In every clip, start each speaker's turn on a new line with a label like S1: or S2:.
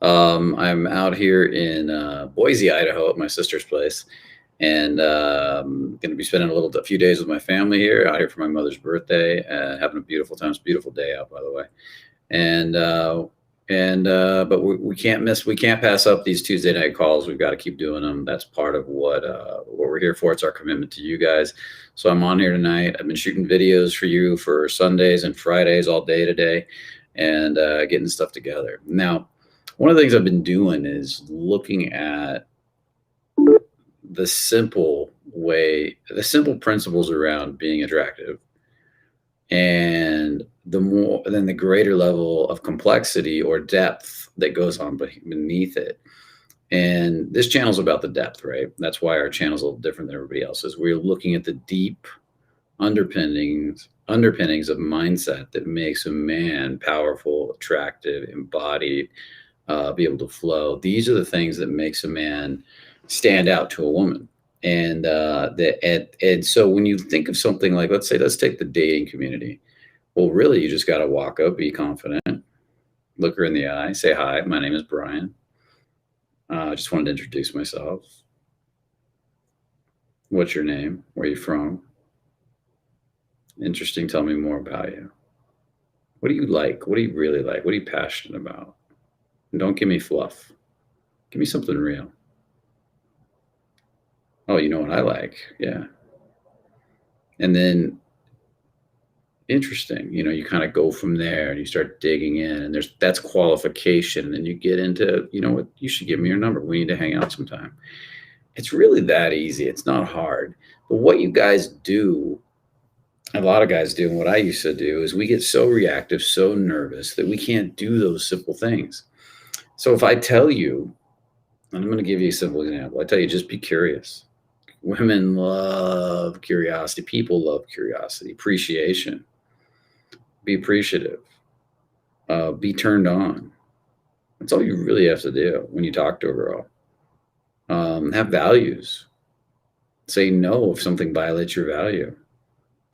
S1: I'm out here in Boise, Idaho, at my sister's place, and going to be spending a few days with my family here, out here for my mother's birthday. Having a beautiful time. It's a beautiful day out, by the way. And but we can't pass up these Tuesday night calls. We've got to keep doing them. That's part of what we're here for. It's our commitment to you guys. So I'm on here tonight. I've been shooting videos for you for Sundays and Fridays all day today, and getting stuff together. Now, one of the things I've been doing is looking at the simple principles around being attractive, and the greater level of complexity or depth that goes on beneath it. And this channel's about the depth, right? That's why our channel's a little different than everybody else's. We're looking at the deep underpinnings of mindset that makes a man powerful, attractive, embodied, be able to flow. These are the things that makes a man stand out to a woman. And so when you think of something like, let's take the dating community. Well, really, you just got to walk up, be confident, look her in the eye, say, hi, my name is Brian. I just wanted to introduce myself. What's your name? Where are you from? Interesting. Tell me more about you. What do you like? What do you really like? What are you passionate about? And don't give me fluff. Give me something real. Oh, you know what I like? Yeah. And then, interesting, you kind of go from there and you start digging in, and that's qualification. And you get into, you know what, you should give me your number. We need to hang out sometime. It's really that easy. It's not hard. But what you guys do, a lot of guys do, and what I used to do, is we get so reactive, so nervous that we can't do those simple things. So if I tell you, and I'm going to give you a simple example, I tell you, just be curious. Women love curiosity. People love curiosity, appreciation. Be appreciative. Be turned on. That's all you really have to do when you talk to a girl. Have values. Say no if something violates your value.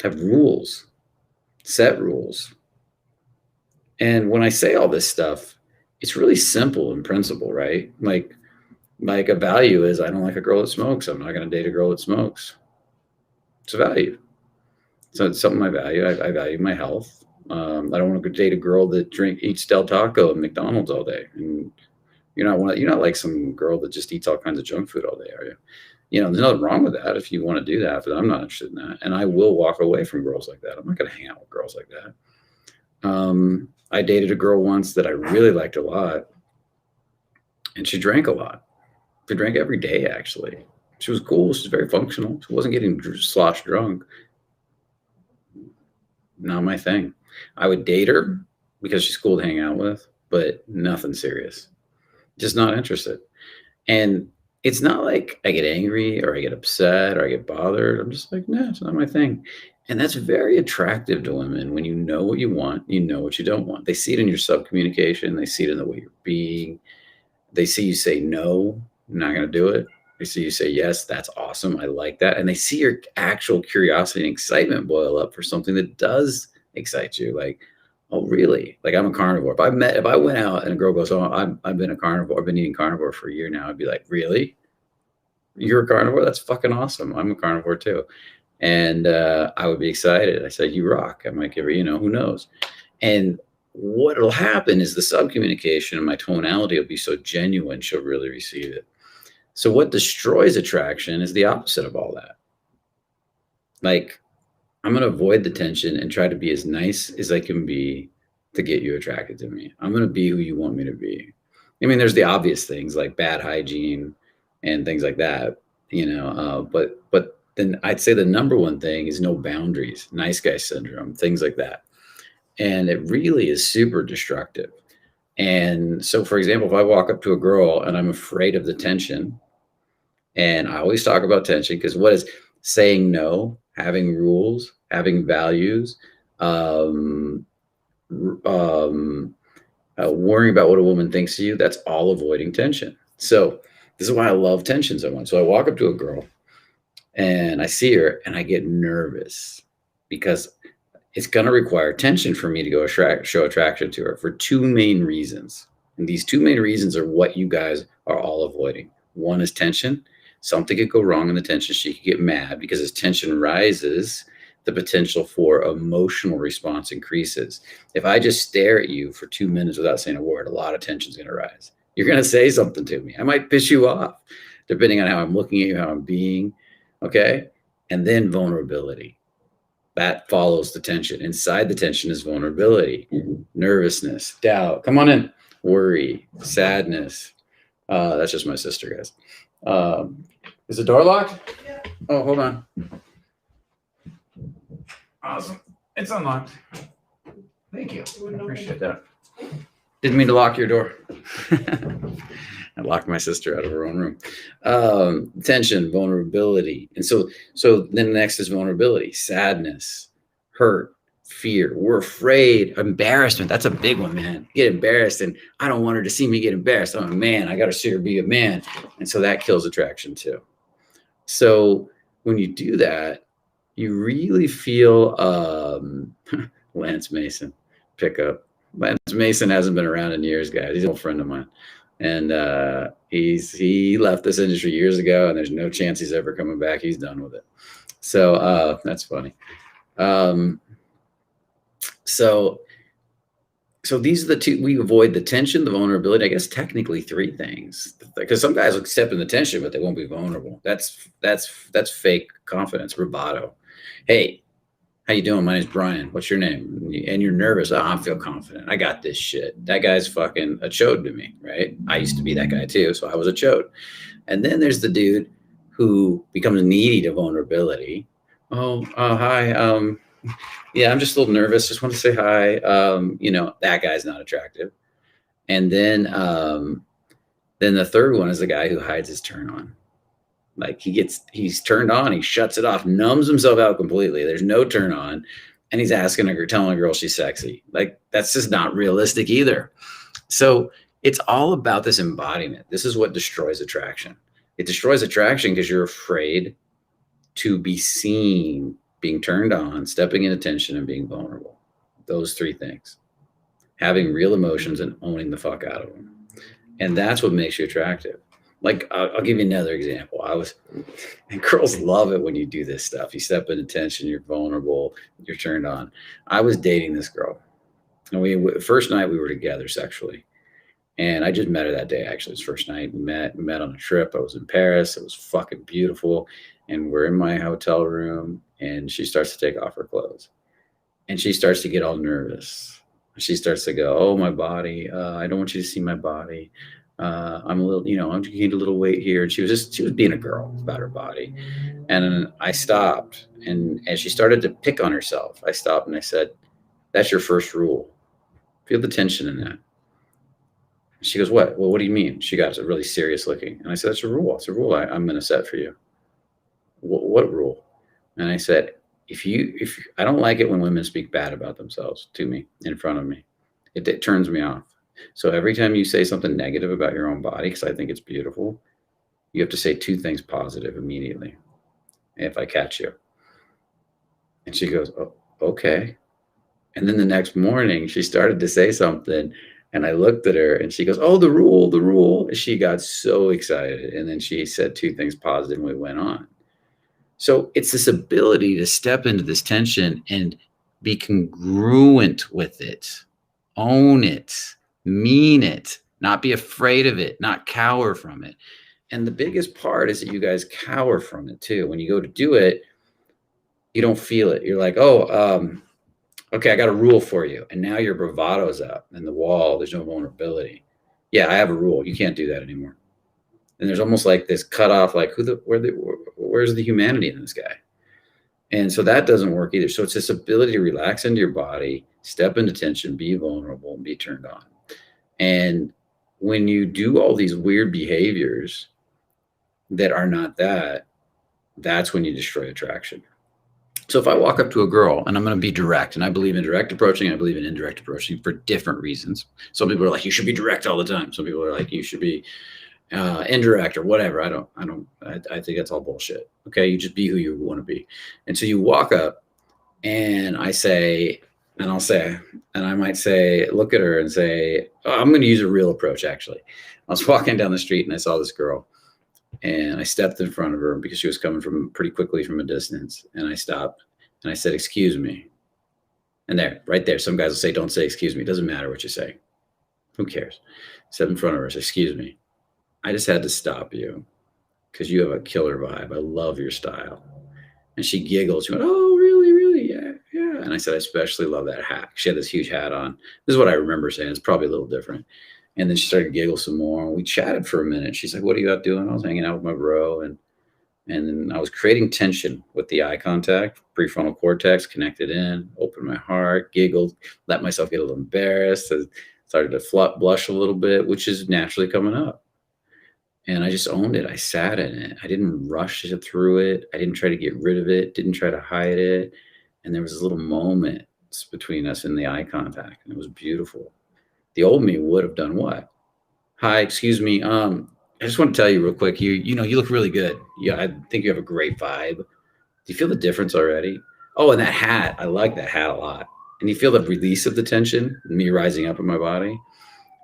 S1: Have rules. Set rules. And when I say all this stuff, it's really simple in principle, right? Like a value is, I don't like a girl that smokes. I'm not going to date a girl that smokes. It's a value. So it's something I value. I value my health. I don't want to date a girl that eats Del Taco and McDonald's all day. And you're not like some girl that just eats all kinds of junk food all day, are you? There's nothing wrong with that if you want to do that, but I'm not interested in that. And I will walk away from girls like that. I'm not going to hang out with girls like that. I dated a girl once that I really liked a lot, and she drank a lot. She drank every day, actually. She was cool. She was very functional. She wasn't getting slosh drunk. Not my thing. I would date her because she's cool to hang out with, but nothing serious. Just not interested. And it's not like I get angry or I get upset or I get bothered. I'm just like, no, it's not my thing. And that's very attractive to women when you know what you want, you know what you don't want. They see it in your sub-communication. They see it in the way you're being. They see you say, no, I'm not going to do it. They see you say, yes, that's awesome. I like that. And they see your actual curiosity and excitement boil up for something that does excite you. Like, oh, really? Like, I'm a carnivore. If I went out and a girl goes, oh, I've been a carnivore. I've been eating carnivore for a year now. I'd be like, really? You're a carnivore? That's fucking awesome. I'm a carnivore too. And I would be excited. I said, you rock. I might give her, who knows? And what'll happen is the sub-communication and my tonality will be so genuine, she'll really receive it. So what destroys attraction is the opposite of all that. Like, I'm going to avoid the tension and try to be as nice as I can be to get you attracted to me. I'm going to be who you want me to be. I mean, there's the obvious things like bad hygiene and things like that, but then I'd say the number one thing is no boundaries, nice guy syndrome, things like that. And it really is super destructive. And so, for example, if I walk up to a girl and I'm afraid of the tension, and I always talk about tension, because what is saying no, having rules, having values, worrying about what a woman thinks of you, that's all avoiding tension. So this is why I love tension so much. So I walk up to a girl and I see her and I get nervous because it's going to require tension for me to go show attraction to her for two main reasons. And these two main reasons are what you guys are all avoiding. One is tension. Something could go wrong in the tension. She could get mad because as tension rises, the potential for emotional response increases. If I just stare at you for 2 minutes without saying a word, a lot of tension is going to rise. You're going to say something to me. I might piss you off, depending on how I'm looking at you, how I'm being. Okay. And then vulnerability. That follows the tension. Inside the tension is vulnerability, nervousness, doubt. Come on in. Worry, sadness. That's just my sister, guys. Is the door locked? Yeah. Oh, hold on. Awesome. It's unlocked. Thank you. I appreciate that. Didn't mean to lock your door. I locked my sister out of her own room. Tension, vulnerability. And so then next is vulnerability, sadness, hurt, fear. We're afraid, embarrassment. That's a big one, man. Get embarrassed. And I don't want her to see me get embarrassed. I'm a man. I got to see her be a man. And so that kills attraction too. So when you do that, you really feel Lance Mason pickup. Lance Mason hasn't been around in years, guys. He's an old friend of mine. And he left this industry years ago, and there's no chance he's ever coming back. He's done with it. So that's funny. So these are the two. We avoid the tension, the vulnerability. I guess technically three things, because some guys will step in the tension, but they won't be vulnerable. That's fake confidence, bravado. Hey, how you doing? My name's Brian. What's your name? And you're nervous. Oh, I feel confident. I got this shit. That guy's fucking a chode to me, right? I used to be that guy too, so I was a chode. And then there's the dude who becomes needy to vulnerability. Oh, hi. Yeah, I'm just a little nervous. Just want to say hi. That guy's not attractive. And then the third one is the guy who hides his turn on. Like he's turned on, he shuts it off, numbs himself out completely. There's no turn on. And he's telling a girl she's sexy. Like that's just not realistic either. So it's all about this embodiment. This is what destroys attraction. It destroys attraction because you're afraid to be seen, being turned on, stepping into tension, and being vulnerable. Those three things. Having real emotions and owning the fuck out of them. And that's what makes you attractive. Like, I'll give you another example. And girls love it when you do this stuff. You step into tension, you're vulnerable, you're turned on. I was dating this girl. And first night we were together sexually. And I just met her that day, actually. It was first night. We met on a trip. I was in Paris. It was fucking beautiful. And we're in my hotel room. And she starts to take off her clothes. And she starts to get all nervous. She starts to go, oh, my body. I don't want you to see my body. I'm a little, I'm gained a little weight here. And she was being a girl about her body. And then I stopped. And as she started to pick on herself, I stopped and I said, that's your first rule. Feel the tension in that. She goes, what? Well, what do you mean? She got really serious looking. And I said, that's a rule. It's a rule I'm going to set for you. What rule? And I said, if I don't like it when women speak bad about themselves to me in front of me, it turns me off. So every time you say something negative about your own body, because I think it's beautiful, you have to say two things positive immediately. If I catch you. And she goes, oh, okay. And then the next morning she started to say something and I looked at her and she goes, oh, the rule. She got so excited. And then she said two things positive and we went on. So it's this ability to step into this tension and be congruent with it, own it, mean it, not be afraid of it, not cower from it. And the biggest part is that you guys cower from it too. When you go to do it, you don't feel it. You're like, oh, okay, I got a rule for you. And now your bravado's up in the wall. There's no vulnerability. Yeah, I have a rule. You can't do that anymore. And there's almost like this cutoff, like where's the humanity in this guy? And so that doesn't work either. So it's this ability to relax into your body, step into tension, be vulnerable, and be turned on. And when you do all these weird behaviors that are not that's when you destroy attraction. So if I walk up to a girl and I'm going to be direct, and I believe in direct approaching, I believe in indirect approaching for different reasons. Some people are like, you should be direct all the time. Some people are like, you should be indirect or whatever. I think that's all bullshit. Okay. You just be who you want to be. And so you walk up and I say, And I might say, look at her and say, oh, I'm going to use a real approach. Actually, I was walking down the street and I saw this girl, and I stepped in front of her because she was coming from pretty quickly from a distance. And I stopped and I said, excuse me. And there, right there, some guys will say, don't say excuse me. It doesn't matter what you say. Who cares? Step in front of her, say, excuse me. I just had to stop you because you have a killer vibe. I love your style. And she giggled. She went, oh, really, really? Yeah, yeah. And I said, I especially love that hat. She had this huge hat on. This is what I remember saying. It's probably a little different. And then she started to giggle some more. And we chatted for a minute. She's like, what are you out doing? I was hanging out with my bro. And then I was creating tension with the eye contact, prefrontal cortex connected in, opened my heart, giggled, let myself get a little embarrassed, started to blush a little bit, which is naturally coming up. And I just owned it. I sat in it. I didn't rush it through it. I didn't try to get rid of it, didn't try to hide it. And there was this little moment between us in the eye contact. And it was beautiful. The old me would have done what? Hi, excuse me. I just want to tell you real quick. You look really good. Yeah, I think you have a great vibe. Do you feel the difference already? Oh, and that hat. I like that hat a lot. And you feel the release of the tension, me rising up in my body.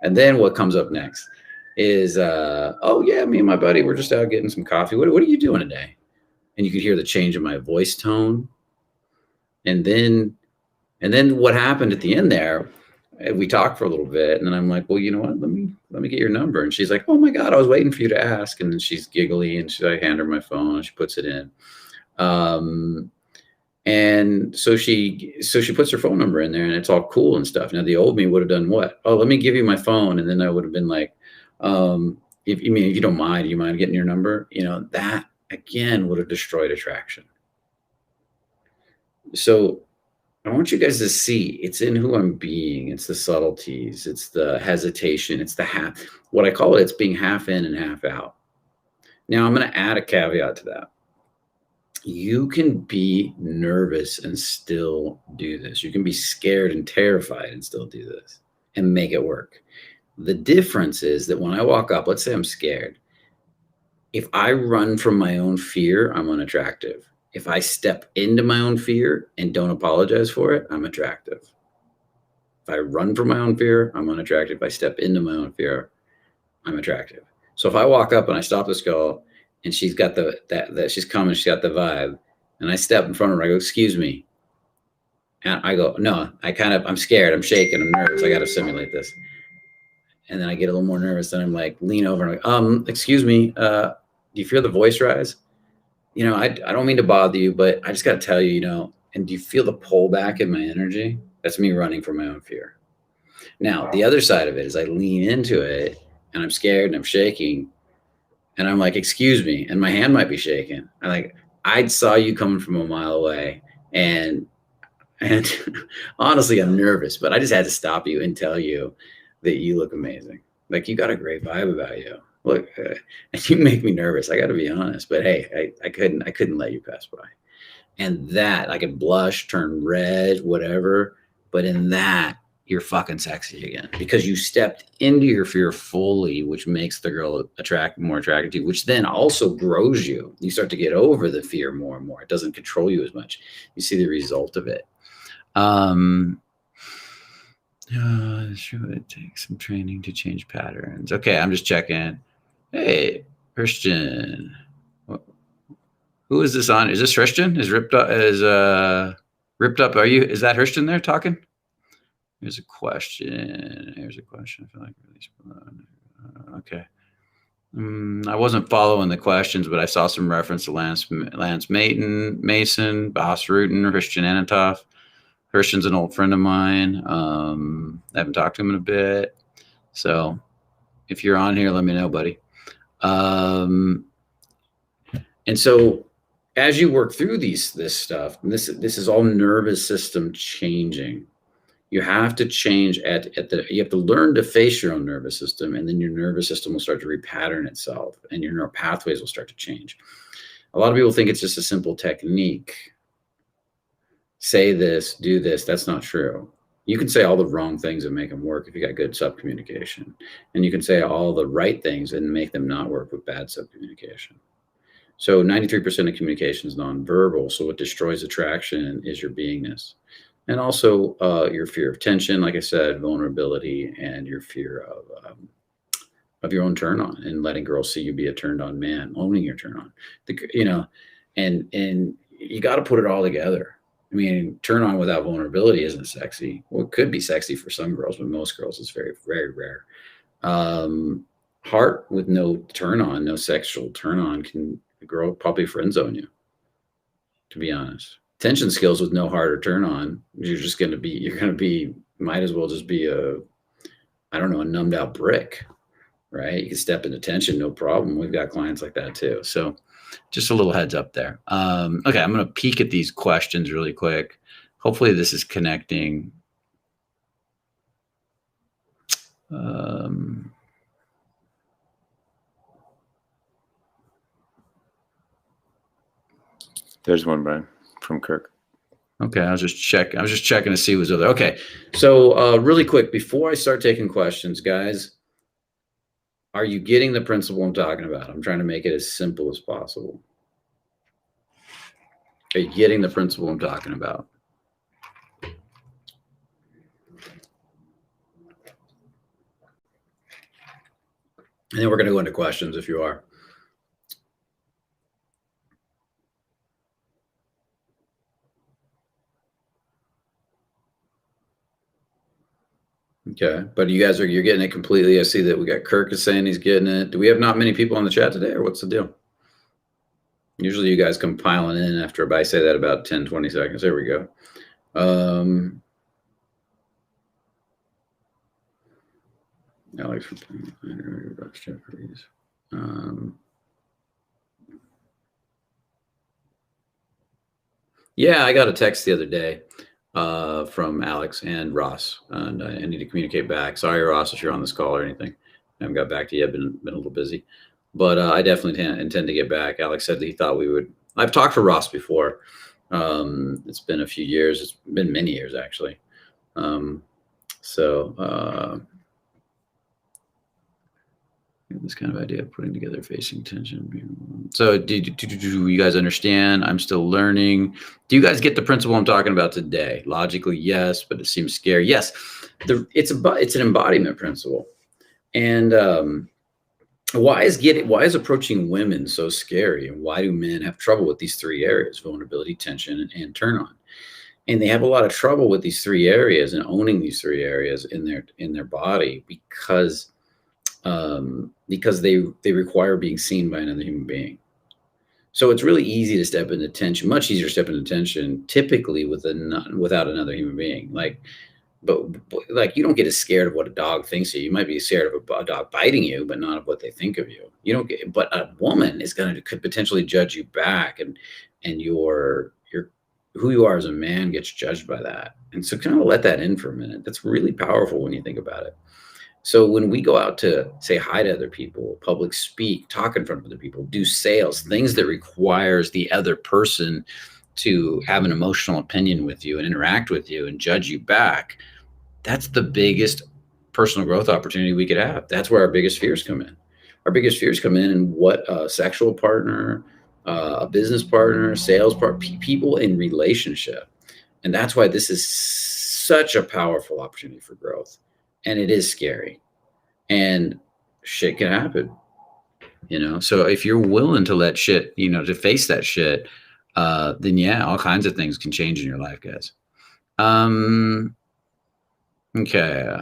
S1: And then what comes up next is, oh yeah, me and my buddy, we're just out getting some coffee. What are you doing today? And you could hear the change in my voice tone. And then what happened at the end there, we talked for a little bit, and then I'm like, well, you know what? Let me get your number. And she's like, oh my God, I was waiting for you to ask. And then she's giggly, and I hand her my phone, and she puts it in. And so she puts her phone number in there, and it's all cool and stuff. Now the old me would have done what? Oh, let me give you my phone, and then I would have been like, if you don't mind, do you mind getting your number? That again would have destroyed attraction. So I want you guys to see it's in who I'm being. It's the subtleties. It's the hesitation. It's the half. What I call it, it's being half in and half out. Now I'm going to add a caveat to that. You can be nervous and still do this. You can be scared and terrified and still do this and make it work. The difference is that when I walk up, let's say I'm scared. If I run from my own fear, I'm unattractive. If I step into my own fear and don't apologize for it, I'm attractive. If I run from my own fear, I'm unattractive. If I step into my own fear, I'm attractive. So if I walk up and I stop this girl and she's got she's coming, she's got the vibe, and I step in front of her, I go, excuse me. And I go, no, I'm scared, I'm shaking, I'm nervous, I got to simulate this. And then I get a little more nervous, and I'm like, lean over and I'm like, excuse me, do you feel the voice rise? I don't mean to bother you, but I just got to tell you, and do you feel the pullback in my energy? That's me running from my own fear. Now, the other side of it is I lean into it, and I'm scared and I'm shaking, and I'm like, excuse me, and my hand might be shaking. I saw you coming from a mile away, and honestly, I'm nervous, but I just had to stop you and tell you that you look amazing. Like, you got a great vibe about you. Look, you make me nervous. I got to be honest, but hey, I couldn't let you pass by. And that I could blush, turn red, whatever. But in that, you're fucking sexy again because you stepped into your fear fully, which makes the girl more attractive to you, which then also grows you. You start to get over the fear more and more. It doesn't control you as much. You see the result of it. Should it take some training to change patterns? Okay, I'm just checking. Hey, Christian. Who is this on? Is this Christian? Is ripped up? Is ripped up? Is that Christian there talking? Here's a question. I feel like release. Okay. I wasn't following the questions, but I saw some reference to Lance Mason, Bas Rutten, Christian Anatov. Christian's an old friend of mine. I haven't talked to him in a bit. So if you're on here, let me know, buddy. And so as you work through this stuff, and this is all nervous system changing. You have to change you have to learn to face your own nervous system, and then your nervous system will start to repattern itself and your neural pathways will start to change. A lot of people think it's just a simple technique. Say this, do this. That's not true. You can say all the wrong things and make them work if you got good subcommunication. And you can say all the right things and make them not work with bad subcommunication. So 93% of communication is nonverbal. So what destroys attraction is your beingness. And also your fear of tension, like I said, vulnerability, and your fear of your own turn on and letting girls see you be a turned on man, owning your turn on. And you got to put it all together. I mean, turn on without vulnerability isn't sexy. Well, it could be sexy for some girls, but most girls is very, very rare. Um, Heart with no turn on, no sexual turn on, can the girl probably friend zone you, to be honest. Tension skills with no heart or turn on, might as well just be I don't know, a numbed out brick, right? You can step into tension, no problem. We've got clients like that too. So just a little heads up there. Okay, I'm going to peek at these questions really quick. Hopefully this is connecting.
S2: There's one, Brian, from Kirk.
S1: Okay, I was just checking to see who's over there. Okay, so really quick, before I start taking questions, guys, are you getting the principle I'm talking about? I'm trying to make it as simple as possible. Are you getting the principle I'm talking about? And then we're going to go into questions if you are. Okay, but you're getting it completely. I see that we got Kirk is saying he's getting it. Do we have not many people on the chat today, or what's the deal? Usually you guys come piling in after I say that about 10, 20 seconds. There we go. Alex from Jeffries. Yeah, I got a text the other day from Alex and Ross, and I need to communicate back. Sorry, Ross, if you're on this call or anything. I haven't got back to you. I've been a little busy, but I definitely intend to get back. Alex said that he thought we would. I've talked to Ross before. It's been a few years. It's been many years, actually. This kind of idea of putting together facing tension. So do you guys understand? I'm still learning. Do you guys get the principle I'm talking about today? Logically, yes, but it seems scary. Yes, it's an embodiment principle. And why is approaching women so scary? And why do men have trouble with these three areas: vulnerability, tension, and turn on? And they have a lot of trouble with these three areas and owning these three areas in their body because they require being seen by another human being. So it's really easy to step into tension, much easier to step into tension, typically without another human being. But you don't get as scared of what a dog thinks of you. You might be scared of a dog biting you, but not of what they think of you. You don't get, but a woman could potentially judge you back, and your who you are as a man gets judged by that. And so kind of let that in for a minute. That's really powerful when you think about it. So when we go out to say hi to other people, public speak, talk in front of other people, do sales, things that requires the other person to have an emotional opinion with you and interact with you and judge you back, that's the biggest personal growth opportunity we could have. That's where our biggest fears come in. Our biggest fears come in what a sexual partner, a business partner, sales partner, people in relationship. And that's why this is such a powerful opportunity for growth. And it is scary, and shit can happen, so if you're willing to let shit, to face that shit, then yeah, all kinds of things can change in your life, guys. Okay.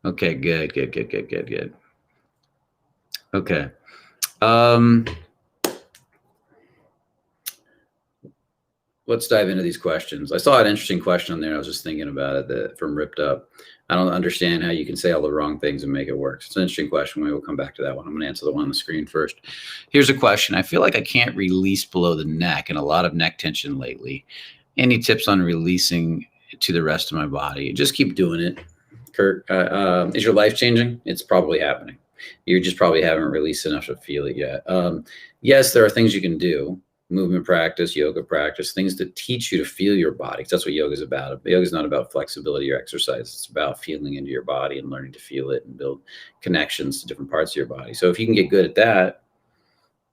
S1: Okay, good. Okay. Let's dive into these questions. I saw an interesting question on there. I was just thinking about it from Ripped Up. I don't understand how you can say all the wrong things and make it work. It's an interesting question. Maybe we'll come back to that one. I'm going to answer the one on the screen first. Here's a question. I feel like I can't release below the neck and a lot of neck tension lately. Any tips on releasing to the rest of my body? Just keep doing it. Kurt, is your life changing? It's probably happening. You just probably haven't released enough to feel it yet. Yes, there are things you can do. Movement practice, yoga practice, things that teach you to feel your body. That's what yoga is about. Yoga is not about flexibility or exercise. It's about feeling into your body and learning to feel it and build connections to different parts of your body. So if you can get good at that,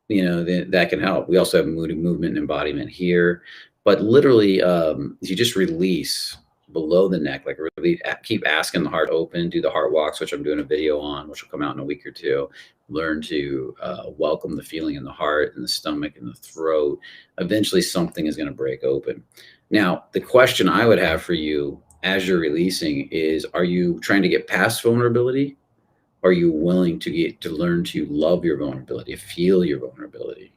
S1: that can help. We also have mood and movement and embodiment here, but literally, you just release below the neck, like really keep asking the heart open, do the heart walks, which I'm doing a video on, which will come out in a week or two. Learn to welcome the feeling in the heart and the stomach and the throat. Eventually, something is going to break open. Now, the question I would have for you as you're releasing is, are you trying to get past vulnerability? Are you willing to learn to love your vulnerability, feel your vulnerability,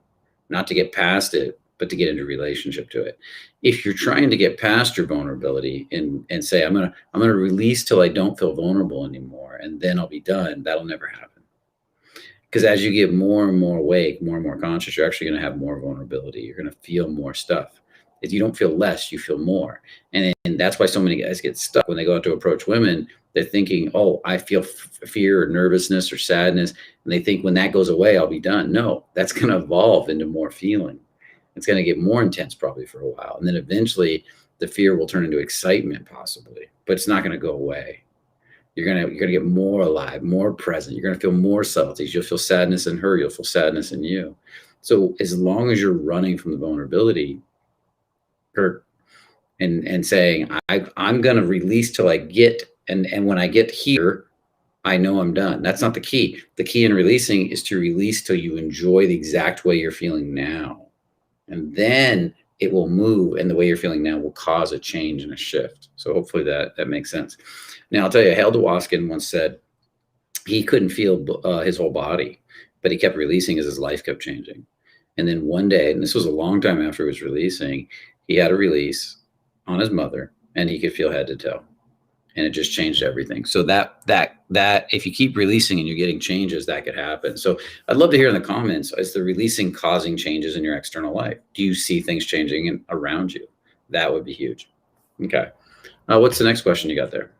S1: not to get past it, but to get into relationship to it? If you're trying to get past your vulnerability and say, I'm gonna release till I don't feel vulnerable anymore, and then I'll be done, that'll never happen. Because as you get more and more awake, more and more conscious, you're actually going to have more vulnerability. You're going to feel more stuff. If you don't feel less, you feel more. And that's why so many guys get stuck when they go out to approach women. They're thinking, oh, I feel fear or nervousness or sadness. And they think when that goes away, I'll be done. No, that's going to evolve into more feeling. It's going to get more intense probably for a while. And then eventually the fear will turn into excitement possibly, but it's not going to go away. You're gonna get more alive, more present. You're gonna feel more subtleties. You'll feel sadness in her. You'll feel sadness in you. So as long as you're running from the vulnerability, Kurt, and saying, I'm gonna release till I get, and when I get here, I know I'm done. That's not the key. The key in releasing is to release till you enjoy the exact way you're feeling now, and then it will move, and the way you're feeling now will cause a change and a shift. So hopefully that makes sense. Now I'll tell you, Hal Dwoskin once said he couldn't feel his whole body, but he kept releasing as his life kept changing. And then one day, and this was a long time after he was releasing, he had a release on his mother, and he could feel head to toe, and it just changed everything. So that if you keep releasing and you're getting changes, that could happen. So I'd love to hear in the comments, is the releasing causing changes in your external life? Do you see things changing around you? That would be huge. Okay. What's the next question you got there?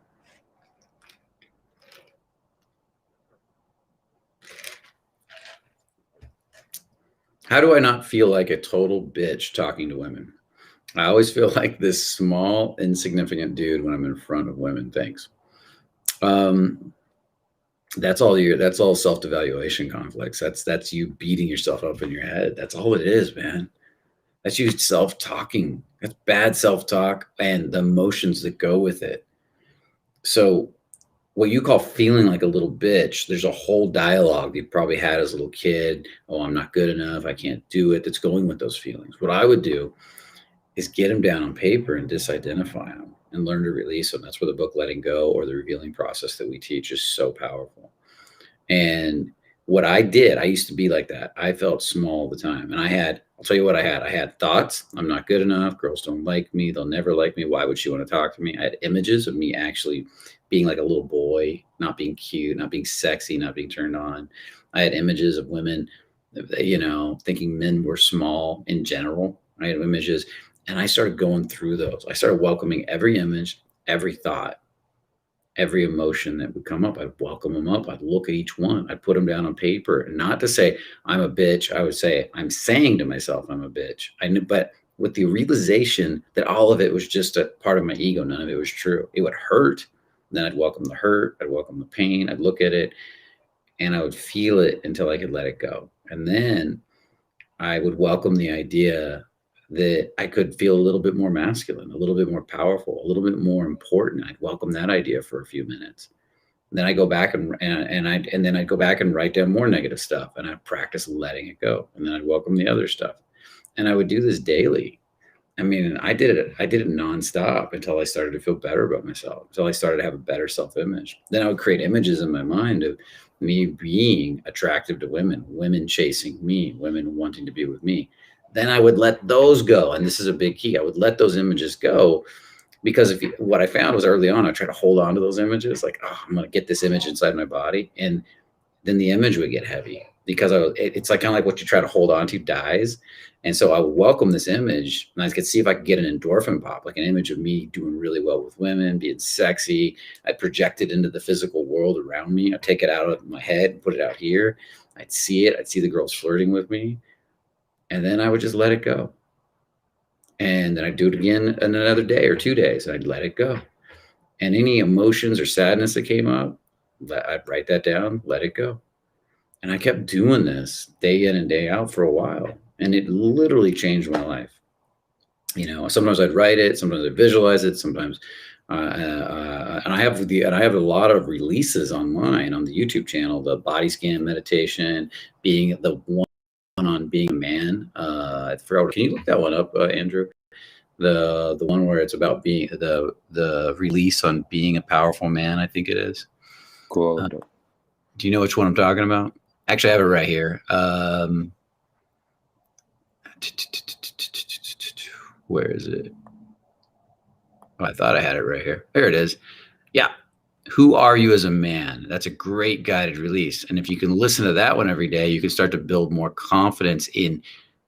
S1: How do I not feel like a total bitch talking to women? I always feel like this small, insignificant dude when I'm in front of women. Thanks. That's all self-evaluation conflicts. That's you beating yourself up in your head. That's all it is, man. That's you self-talking. That's bad self-talk and the emotions that go with it. So what you call feeling like a little bitch, there's a whole dialogue you probably had as a little kid. Oh, I'm not good enough. I can't do it. That's going with those feelings. What I would do is get them down on paper and disidentify them and learn to release them. That's where the book Letting Go or the revealing process that we teach is so powerful. And what I did, I used to be like that. I felt small all the time. And I'll tell you what I had. I had thoughts. I'm not good enough. Girls don't like me. They'll never like me. Why would she want to talk to me? I had images of me actually being like a little boy, not being cute, not being sexy, not being turned on. I had images of women, thinking men were small in general. I had images, and I started going through those. I started welcoming every image, every thought, every emotion that would come up. I'd welcome them up. I'd look at each one. I'd put them down on paper, and not to say I'm a bitch. I would say I'm saying to myself I'm a bitch. I knew, but with the realization that all of it was just a part of my ego. None of it was true. It would hurt. Then I'd welcome the hurt. I'd welcome the pain. I'd look at it, and I would feel it until I could let it go. And then I would welcome the idea that I could feel a little bit more masculine, a little bit more powerful, a little bit more important. I'd welcome that idea for a few minutes. And then I go back and then I'd go back and write down more negative stuff, and I'd practice letting it go. And then I'd welcome the other stuff. And I would do this daily. I mean, I did it nonstop until I started to feel better about myself, until I started to have a better self-image. Then I would create images in my mind of me being attractive to women, women chasing me, women wanting to be with me. Then I would let those go. And this is a big key. I would let those images go, because what I found was early on, I tried to hold on to those images, like, oh, I'm going to get this image inside my body. And then the image would get heavy, because it's like kind of like what you try to hold on to dies. And so I would welcome this image, and I could see if I could get an endorphin pop, like an image of me doing really well with women, being sexy. I'd project it into the physical world around me. I'd take it out of my head and put it out here. I'd see it. I'd see the girls flirting with me. And then I would just let it go. And then I'd do it again in another day or 2 days, and I'd let it go. And any emotions or sadness that came up, I'd write that down, let it go. And I kept doing this day in and day out for a while. And it literally changed my life. Sometimes I'd write it, sometimes I'd visualize it, sometimes, and I have a lot of releases online on the YouTube channel, the body scan meditation, being the one on being a man. I forgot. Can you look that one up, Andrew? The one where it's about being the release on being a powerful man. I think it is.
S2: Cool.
S1: Do you know which one I'm talking about? Actually, I have it right here. Where is it? Oh, I thought I had it right here. There it is. Yeah. Who are you as a man? That's a great guided release. And if you can listen to that one every day, you can start to build more confidence in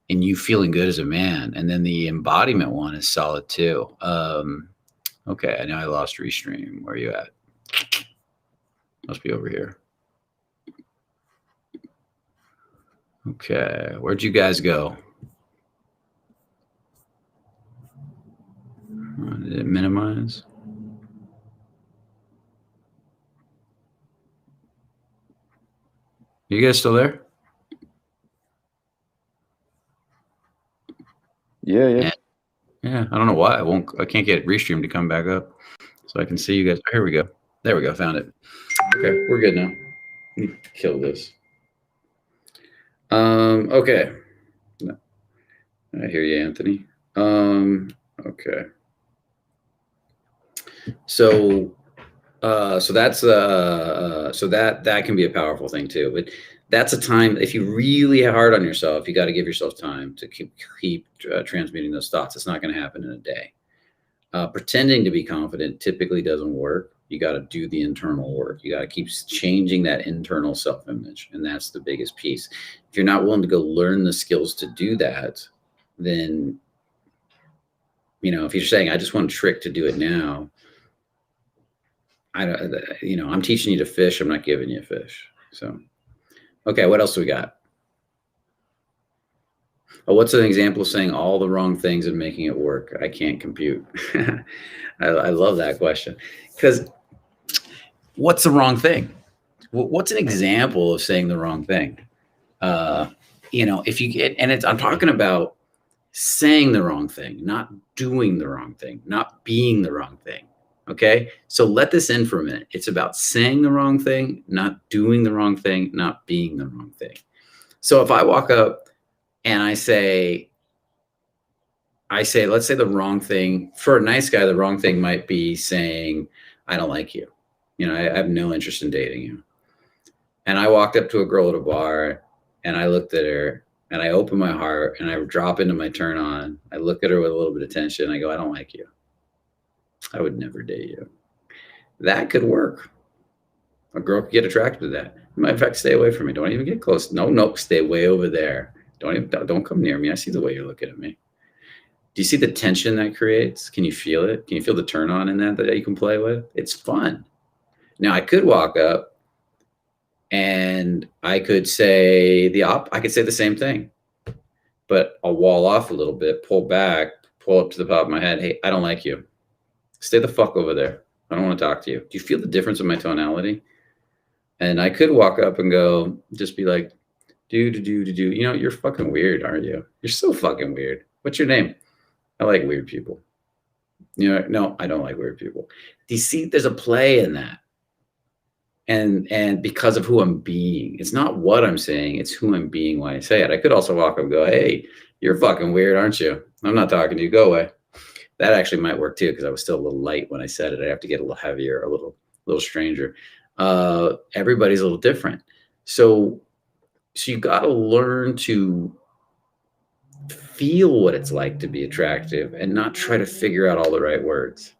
S1: you feeling good as a man. And then the embodiment one is solid too. Okay, I know I lost Restream. Where are you at? Must be over here. Okay, where'd you guys go? Did it minimize? Are you guys still there?
S2: Yeah.
S1: Yeah, I don't know why I can't get Restream to come back up so I can see you guys. Here we go. There we go. Found it. Okay, we're good now. Let me kill this. Okay. No. I hear you, Anthony. Okay. So that's so that can be a powerful thing too. But that's a time, if you really hard on yourself, you got to give yourself time to keep transmuting those thoughts. It's not going to happen in a day. Pretending to be confident typically doesn't work. You got to do the internal work. You got to keep changing that internal self-image, and that's the biggest piece. If you're not willing to go learn the skills to do that, then if you're saying, I just want a trick to do it now, I'm teaching you to fish. I'm not giving you a fish. So, okay, what else do we got? Oh, what's an example of saying all the wrong things and making it work? I can't compute. I love that question, because what's the wrong thing? What's an example of saying the wrong thing? If you get, and I'm talking about saying the wrong thing, not doing the wrong thing, not being the wrong thing. Okay. So let this in for a minute. It's about saying the wrong thing, not doing the wrong thing, not being the wrong thing. So if I walk up and I say, let's say the wrong thing for a nice guy, the wrong thing might be saying, I don't like you. I have no interest in dating you. And I walked up to a girl at a bar and I looked at her and I opened my heart and I drop into my turn on. I look at her with a little bit of tension. I go, I don't like you. I would never date you. That could work. A girl could get attracted to that. In fact, stay away from me. Don't even get close. No, stay way over there. Don't come near me. I see the way you're looking at me. Do you see the tension that creates? Can you feel it? Can you feel the turn on in that you can play with? It's fun. Now I could walk up and I could say I could say the same thing, but I'll wall off a little bit, pull back, pull up to the top of my head. Hey, I don't like you. Stay the fuck over there. I don't want to talk to you. Do you feel the difference in my tonality? And I could walk up and go, just be like, do. You're fucking weird, aren't you? You're so fucking weird. What's your name? I like weird people. No, I don't like weird people. Do you see there's a play in that? And because of who I'm being, it's not what I'm saying, it's who I'm being when I say it. I could also walk up and go, hey, you're fucking weird, aren't you? I'm not talking to you. Go away. That actually might work too, because I was still a little light when I said it. I have to get a little heavier, a little stranger. Everybody's a little different. So you got to learn to feel what it's like to be attractive and not try to figure out all the right words.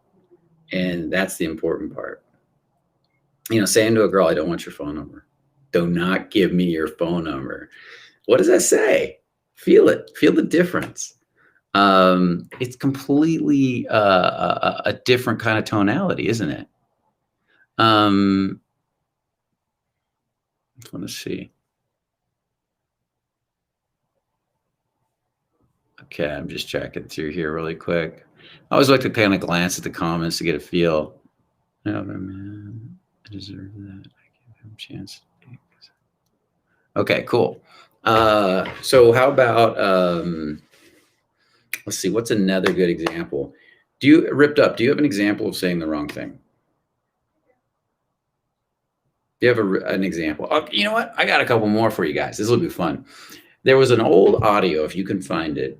S1: And that's the important part. Saying to a girl, I don't want your phone number. Do not give me your phone number. What does that say? Feel it. Feel the difference. It's completely a different kind of tonality, isn't it? I want to see. Okay, I'm just checking through here really quick. I always like to kind of glance at the comments to get a feel. Oh, man, I deserve that. I give him a chance. Okay, cool. So how about let's see, what's another good example? Do you have an example of saying the wrong thing? Do you have an example? Oh, you know what? I got a couple more for you guys. This will be fun. There was an old audio, if you can find it,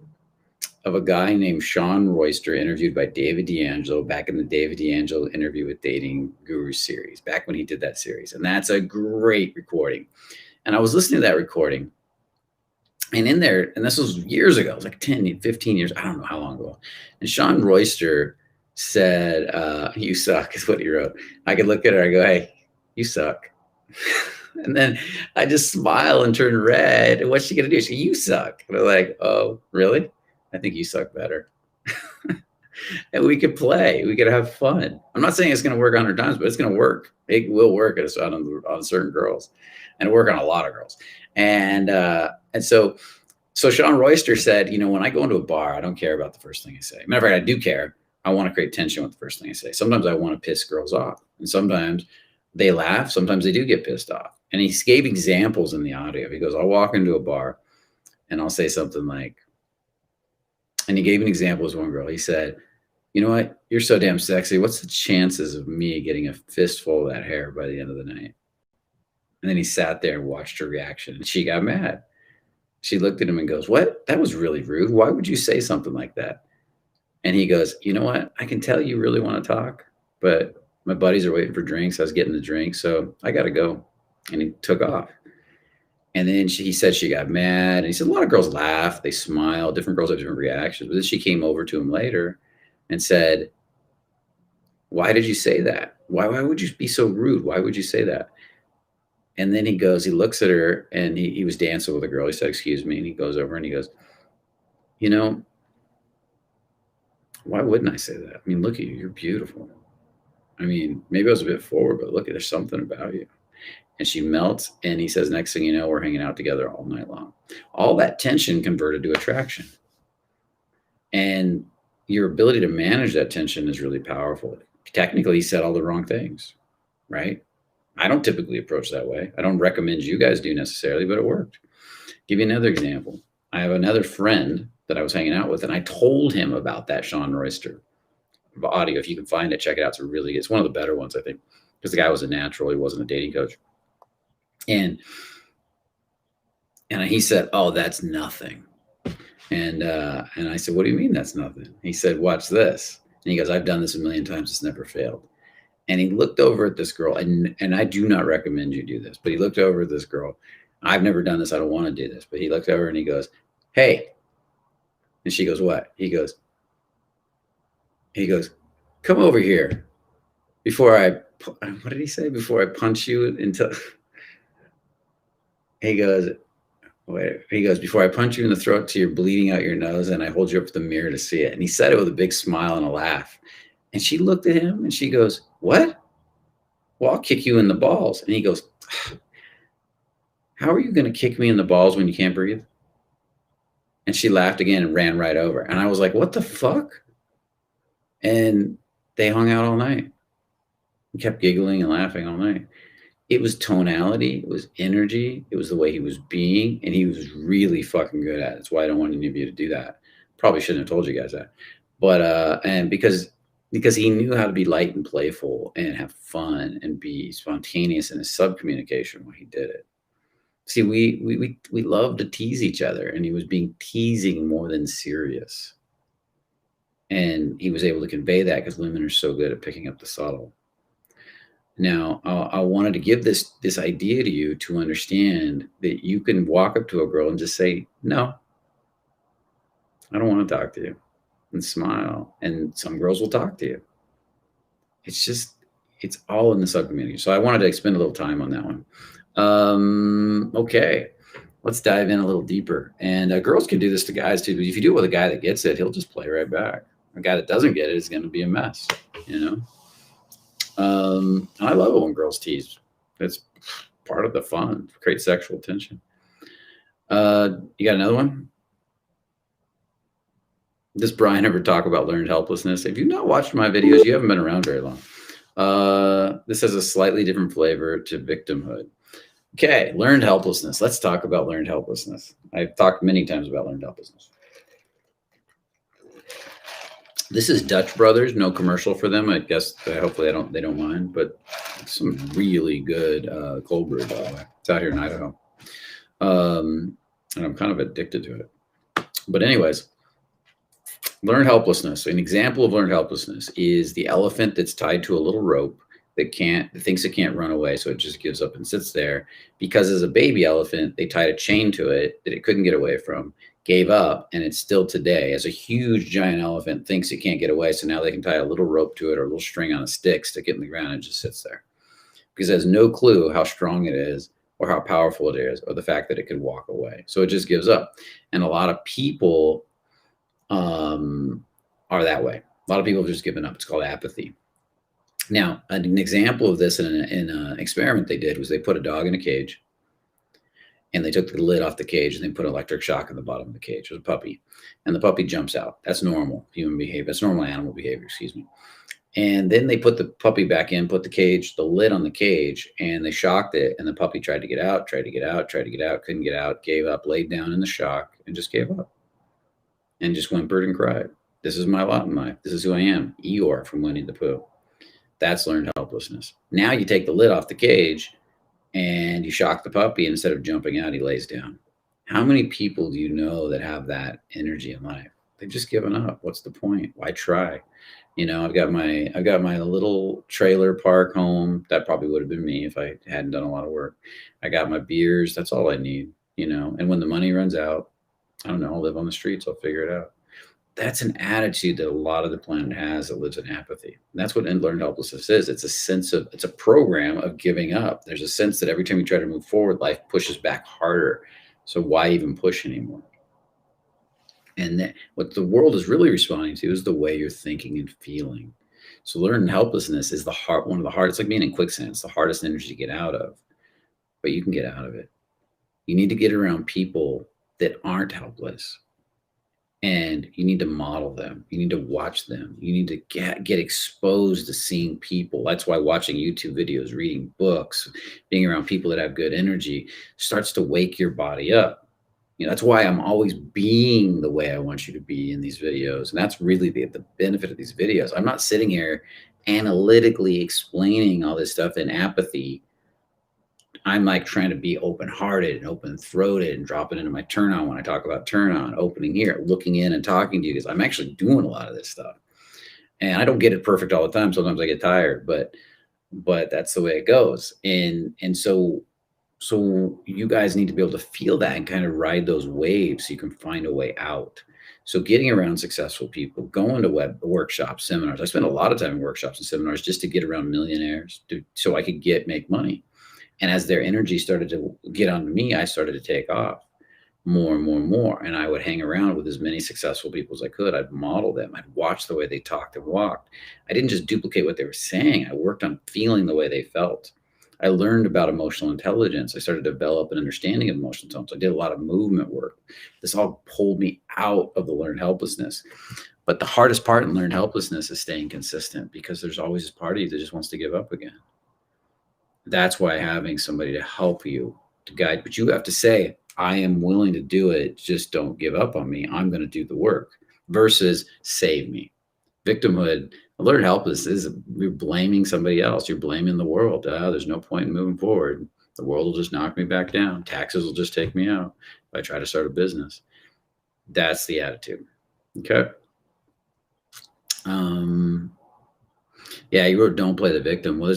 S1: of a guy named Sean Royster interviewed by David D'Angelo back in the David D'Angelo Interview with Dating Guru series, back when he did that series. And that's a great recording. And I was listening to that recording, and in there, and this was years ago, it was like 10, 15 years, I don't know how long ago. And Sean Royster said, you suck, is what he wrote. I could look at her, I go, hey, you suck. And then I just smile and turn red. And what's she gonna do? She, you suck. And I'm like, oh, really? I think you suck better. And we could play. We could have fun. I'm not saying it's going to work 100 times, but it's going to work. It will work on certain girls, and work on a lot of girls. And so Sean Royster said, you know, when I go into a bar, I don't care about the first thing I say. Matter of fact, I do care. I want to create tension with the first thing I say. Sometimes I want to piss girls off, and sometimes they laugh. Sometimes they do get pissed off. And he gave examples in the audio. He goes, I'll walk into a bar and I'll say something like, and he gave an example as one girl. He said, you know what? You're so damn sexy. What's the chances of me getting a fistful of that hair by the end of the night? And then he sat there and watched her reaction, and she got mad. She looked at him and goes, what? That was really rude. Why would you say something like that? And he goes, you know what? I can tell you really want to talk, but my buddies are waiting for drinks. I was getting the drink, so I got to go. And he took off. And then he said she got mad. And he said a lot of girls laugh, they smile, different girls have different reactions. But then she came over to him later and said, why did you say that? Why would you be so rude? Why would you say that? And then he goes, he looks at her, and he was dancing with a girl. He said, excuse me. And he goes over and he goes, you know, why wouldn't I say that? I mean, look at you. You're beautiful. I mean, maybe I was a bit forward, but look, there's something about you. And she melts. And he says, next thing you know, we're hanging out together all night long. All that tension converted to attraction. And your ability to manage that tension is really powerful. Technically, he said all the wrong things, right? I don't typically approach that way. I don't recommend you guys do necessarily, but it worked. Give you another example. I have another friend that I was hanging out with, and I told him about that Sean Royster audio. If you can find it, check it out. It's one of the better ones, I think, because the guy was a natural. He wasn't a dating coach. And he said, oh, that's nothing. And I said, what do you mean that's nothing? He said, watch this. And he goes, I've done this a million times. It's never failed. And he looked over at this girl, and I do not recommend you do this, but he looked over at this girl. I've never done this. I don't want to do this. But he looked over and he goes, hey. And she goes, what? He goes, come over here before what did he say? Before I punch you into, he goes, before I punch you in the throat till you're bleeding out your nose and I hold you up to the mirror to see it. And he said it with a big smile and a laugh. And she looked at him and she goes, what? Well, I'll kick you in the balls. And he goes, how are you going to kick me in the balls when you can't breathe? And she laughed again and ran right over. And I was like, what the fuck? And they hung out all night. He kept giggling and laughing all night. It was tonality. It was energy. It was the way he was being. And he was really fucking good at it. That's why I don't want any of you to do that. Probably shouldn't have told you guys that. But, and because he knew how to be light and playful and have fun and be spontaneous in his sub-communication when he did it. See, we love to tease each other, and he was being teasing more than serious. And he was able to convey that because women are so good at picking up the subtle. Now, I wanted to give this idea to you to understand that you can walk up to a girl and just say, no, I don't want to talk to you, and smile. And some girls will talk to you. It's all in the sub-community. So I wanted to spend a little time on that one. Okay, let's dive in a little deeper. And girls can do this to guys too. But if you do it with a guy that gets it, he'll just play right back. A guy that doesn't get it is going to be a mess, you know? I love it when girls tease. It's part of the fun, create sexual tension. You got another one? Does Brian ever talk about learned helplessness? If you've not watched my videos, you haven't been around very long. This has a slightly different flavor to victimhood. Okay, learned helplessness. Let's talk about learned helplessness. I've talked many times about learned helplessness. This is Dutch Brothers. No commercial for them. I guess hopefully they don't mind. But it's some really good cold brew, by the way. It's out here in Idaho, and I'm kind of addicted to it. But anyways, learned helplessness. An example of learned helplessness is the elephant that's tied to a little rope that thinks it can't run away, so it just gives up and sits there. Because as a baby elephant, they tied a chain to it that it couldn't get away from, gave up, and it's still today. As a huge giant elephant thinks it can't get away, so now they can tie a little rope to it or a little string on a stick, stick it in the ground, and it just sits there. Because it has no clue how strong it is or how powerful it is or the fact that it could walk away. So it just gives up. And a lot of people are that way. A lot of people have just given up. It's called apathy. Now, an example of this in an experiment they did was they put a dog in a cage, and they took the lid off the cage and they put electric shock in the bottom of the cage. It was a puppy, and the puppy jumps out. That's normal human behavior. That's normal animal behavior, excuse me. And then they put the puppy back in, put the lid on the cage, and they shocked it. And the puppy tried to get out, couldn't get out, gave up, laid down in the shock, and just gave up. And just whimpered and cried. This is my lot in life. This is who I am. Eeyore from Winnie the Pooh. That's learned helplessness. Now you take the lid off the cage and you shock the puppy, and instead of jumping out, he lays down. How many people do you know that have that energy in life? They've just given up. What's the point? Why try? I've got my little trailer park home. That probably would have been me if I hadn't done a lot of work. I got my beers. That's all I need, and when the money runs out, I don't know, I'll live on the streets. I'll figure it out. That's an attitude that a lot of the planet has that lives in apathy. And that's what learned helplessness is. It's a program of giving up. There's a sense that every time you try to move forward, life pushes back harder. So why even push anymore? And what the world is really responding to is the way you're thinking and feeling. So learned helplessness is one of the hardest. It's like being in quicksand. It's the hardest energy to get out of, but you can get out of it. You need to get around people that aren't helpless. And you need to model them. You need to watch them. You need to get exposed to seeing people. That's why watching YouTube videos, reading books, being around people that have good energy starts to wake your body up. That's why I'm always being the way I want you to be in these videos. And that's really the benefit of these videos. I'm not sitting here analytically explaining all this stuff in apathy. I'm like trying to be open-hearted and open-throated and dropping into my turn on when I talk about turn on, opening here, looking in and talking to you, because I'm actually doing a lot of this stuff. And I don't get it perfect all the time. Sometimes I get tired, but that's the way it goes. And so you guys need to be able to feel that and kind of ride those waves so you can find a way out. So getting around successful people, going to workshops, seminars. I spent a lot of time in workshops and seminars just to get around millionaires so I could make money. And as their energy started to get onto me, I started to take off more and more and more. And I would hang around with as many successful people as I could. I'd model them. I'd watch the way they talked and walked. I didn't just duplicate what they were saying. I worked on feeling the way they felt. I learned about emotional intelligence. I started to develop an understanding of emotional intelligence. I did a lot of movement work. This all pulled me out of the learned helplessness. But the hardest part in learned helplessness is staying consistent, because there's always this part of you that just wants to give up again. That's why having somebody to help you, to guide, but you have to say, I am willing to do it. Just don't give up on me. I'm going to do the work, versus save me. Victimhood, learned helplessness is you're blaming somebody else. You're blaming the world. There's no point in moving forward. The world will just knock me back down. Taxes will just take me out if I try to start a business. That's the attitude. Okay. Yeah, you wrote, don't play the victim. Well,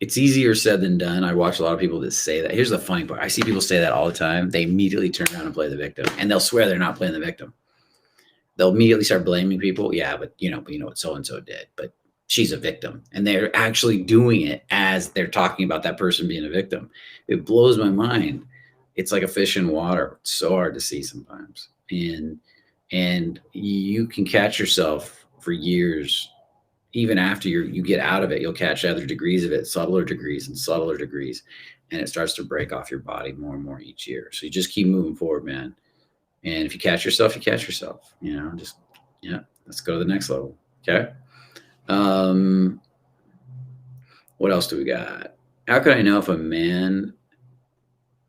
S1: it's easier said than done. I watch a lot of people that say that. Here's the funny part. I see people say that all the time. They immediately turn around and play the victim, and they'll swear they're not playing the victim. They'll immediately start blaming people. Yeah, but you know what so-and-so did, but she's a victim. And they're actually doing it as they're talking about that person being a victim. It blows my mind. It's like a fish in water. It's so hard to see sometimes. And you can catch yourself for years. Even after you get out of it, you'll catch other degrees of it, subtler degrees, and it starts to break off your body more and more each year. So you just keep moving forward, man. And if you catch yourself, you catch yourself. Let's go to the next level. Okay. What else do we got? how can I know if a man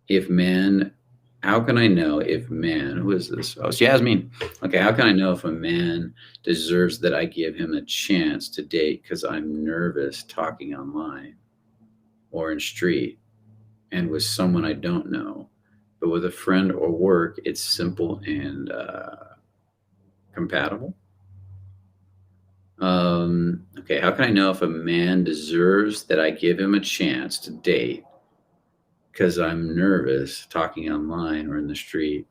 S1: if man how can I know if man who is this? Oh, it's Yasmin. Okay, how can I know if a man deserves that I give him a chance to date because I'm nervous talking online or in street and with someone I don't know, but with a friend or work, it's simple and compatible? Okay, how can I know if a man deserves that I give him a chance to date because I'm nervous talking online or in the street?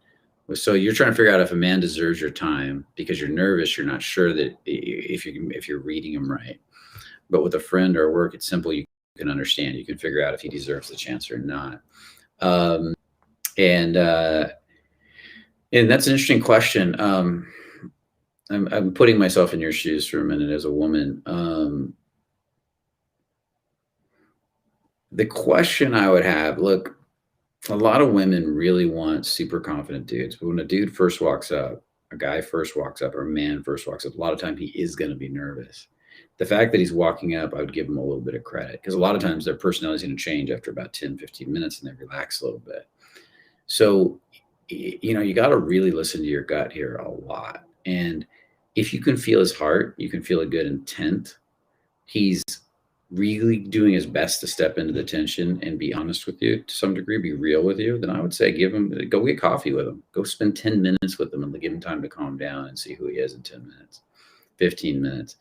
S1: So you're trying to figure out if a man deserves your time because you're nervous. You're not sure that if you're reading him right. But with a friend or work, it's simple. You can understand. You can figure out if he deserves the chance or not. Um, and uh, and that's an interesting question. I'm putting myself in your shoes for a minute as a woman. The question I would have, look, a lot of women really want super confident dudes, but when a dude first walks up, a guy first walks up, or a man first walks up, a lot of time he is going to be nervous. The fact that he's walking up, I would give him a little bit of credit because a lot of times their personality is going to change after about 10, 15 minutes and they relax a little bit. So, you got to really listen to your gut here a lot. And if you can feel his heart, you can feel a good intent. He's really doing his best to step into the tension and be honest with you to some degree, be real with you, then I would say go get coffee with him. Go spend 10 minutes with him and give him time to calm down and see who he is in 10 minutes, 15 minutes,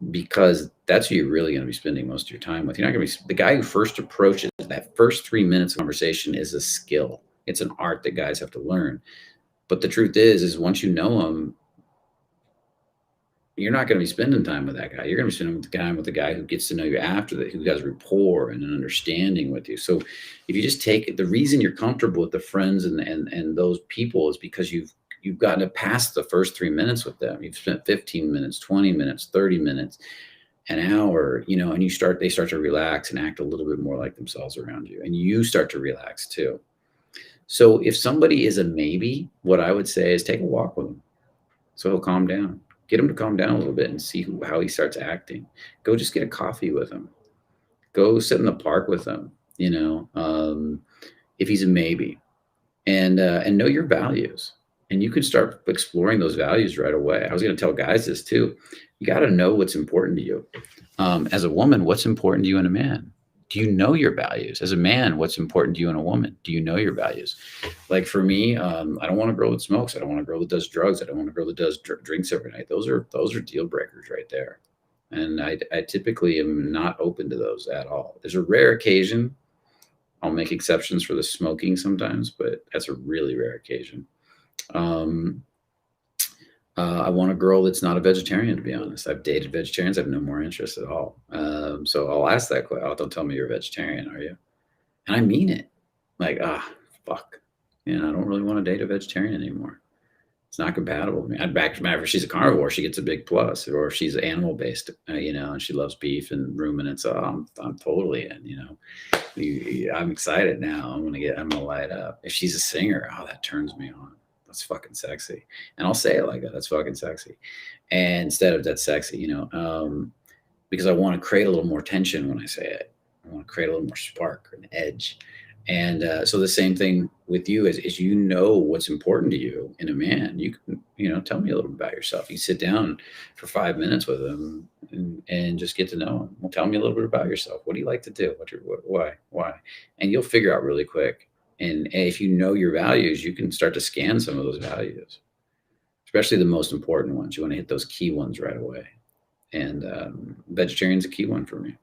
S1: because that's who you're really going to be spending most of your time with. You're not going to be the guy who first approaches that first 3 minutes of conversation is a skill. It's an art that guys have to learn. But the truth is once you know him, you're not going to be spending time with that guy. You're going to be spending time with the guy who gets to know you after that, who has rapport and an understanding with you. So if you just take the reason you're comfortable with the friends and those people is because you've gotten to pass the first 3 minutes with them. You've spent 15 minutes, 20 minutes, 30 minutes, an hour, and they start to relax and act a little bit more like themselves around you. And you start to relax too. So if somebody is a maybe, what I would say is take a walk with them so he'll calm down. Get him to calm down a little bit and see how he starts acting. Go just get a coffee with him. Go sit in the park with him. If he's a maybe, and know your values, and you can start exploring those values right away. I was going to tell guys this too. You got to know what's important to you. As a woman, what's important to you in a man? Do you know your values? As a man, what's important to you in a woman? Do you know your values? Like for me, I don't want a girl that smokes. I don't want a girl that does drugs. I don't want a girl that does drinks every night. Those are deal breakers right there. And I typically am not open to those at all. There's a rare occasion. I'll make exceptions for the smoking sometimes, but that's a really rare occasion. I want a girl that's not a vegetarian, to be honest. I've dated vegetarians. I have no more interest at all. So I'll ask that question. Oh, don't tell me you're a vegetarian, are you? And I mean it. Like, fuck. I don't really want to date a vegetarian anymore. It's not compatible with me. If she's a carnivore, she gets a big plus. Or if she's animal based, and she loves beef and ruminants, I'm totally in. I'm excited now. I'm gonna light up. If she's a singer, that turns me on. That's fucking sexy. And I'll say it like that. That's fucking sexy. And instead of that's sexy, because I want to create a little more tension when I say it. I want to create a little more spark or an edge. And so the same thing with you is what's important to you in a man. You can, tell me a little bit about yourself. You sit down for 5 minutes with him and just get to know him. Well, tell me a little bit about yourself. What do you like to do? Why? And you'll figure out really quick. And if you know your values, you can start to scan some of those values, especially the most important ones. You want to hit those key ones right away. And vegetarian's a key one for me.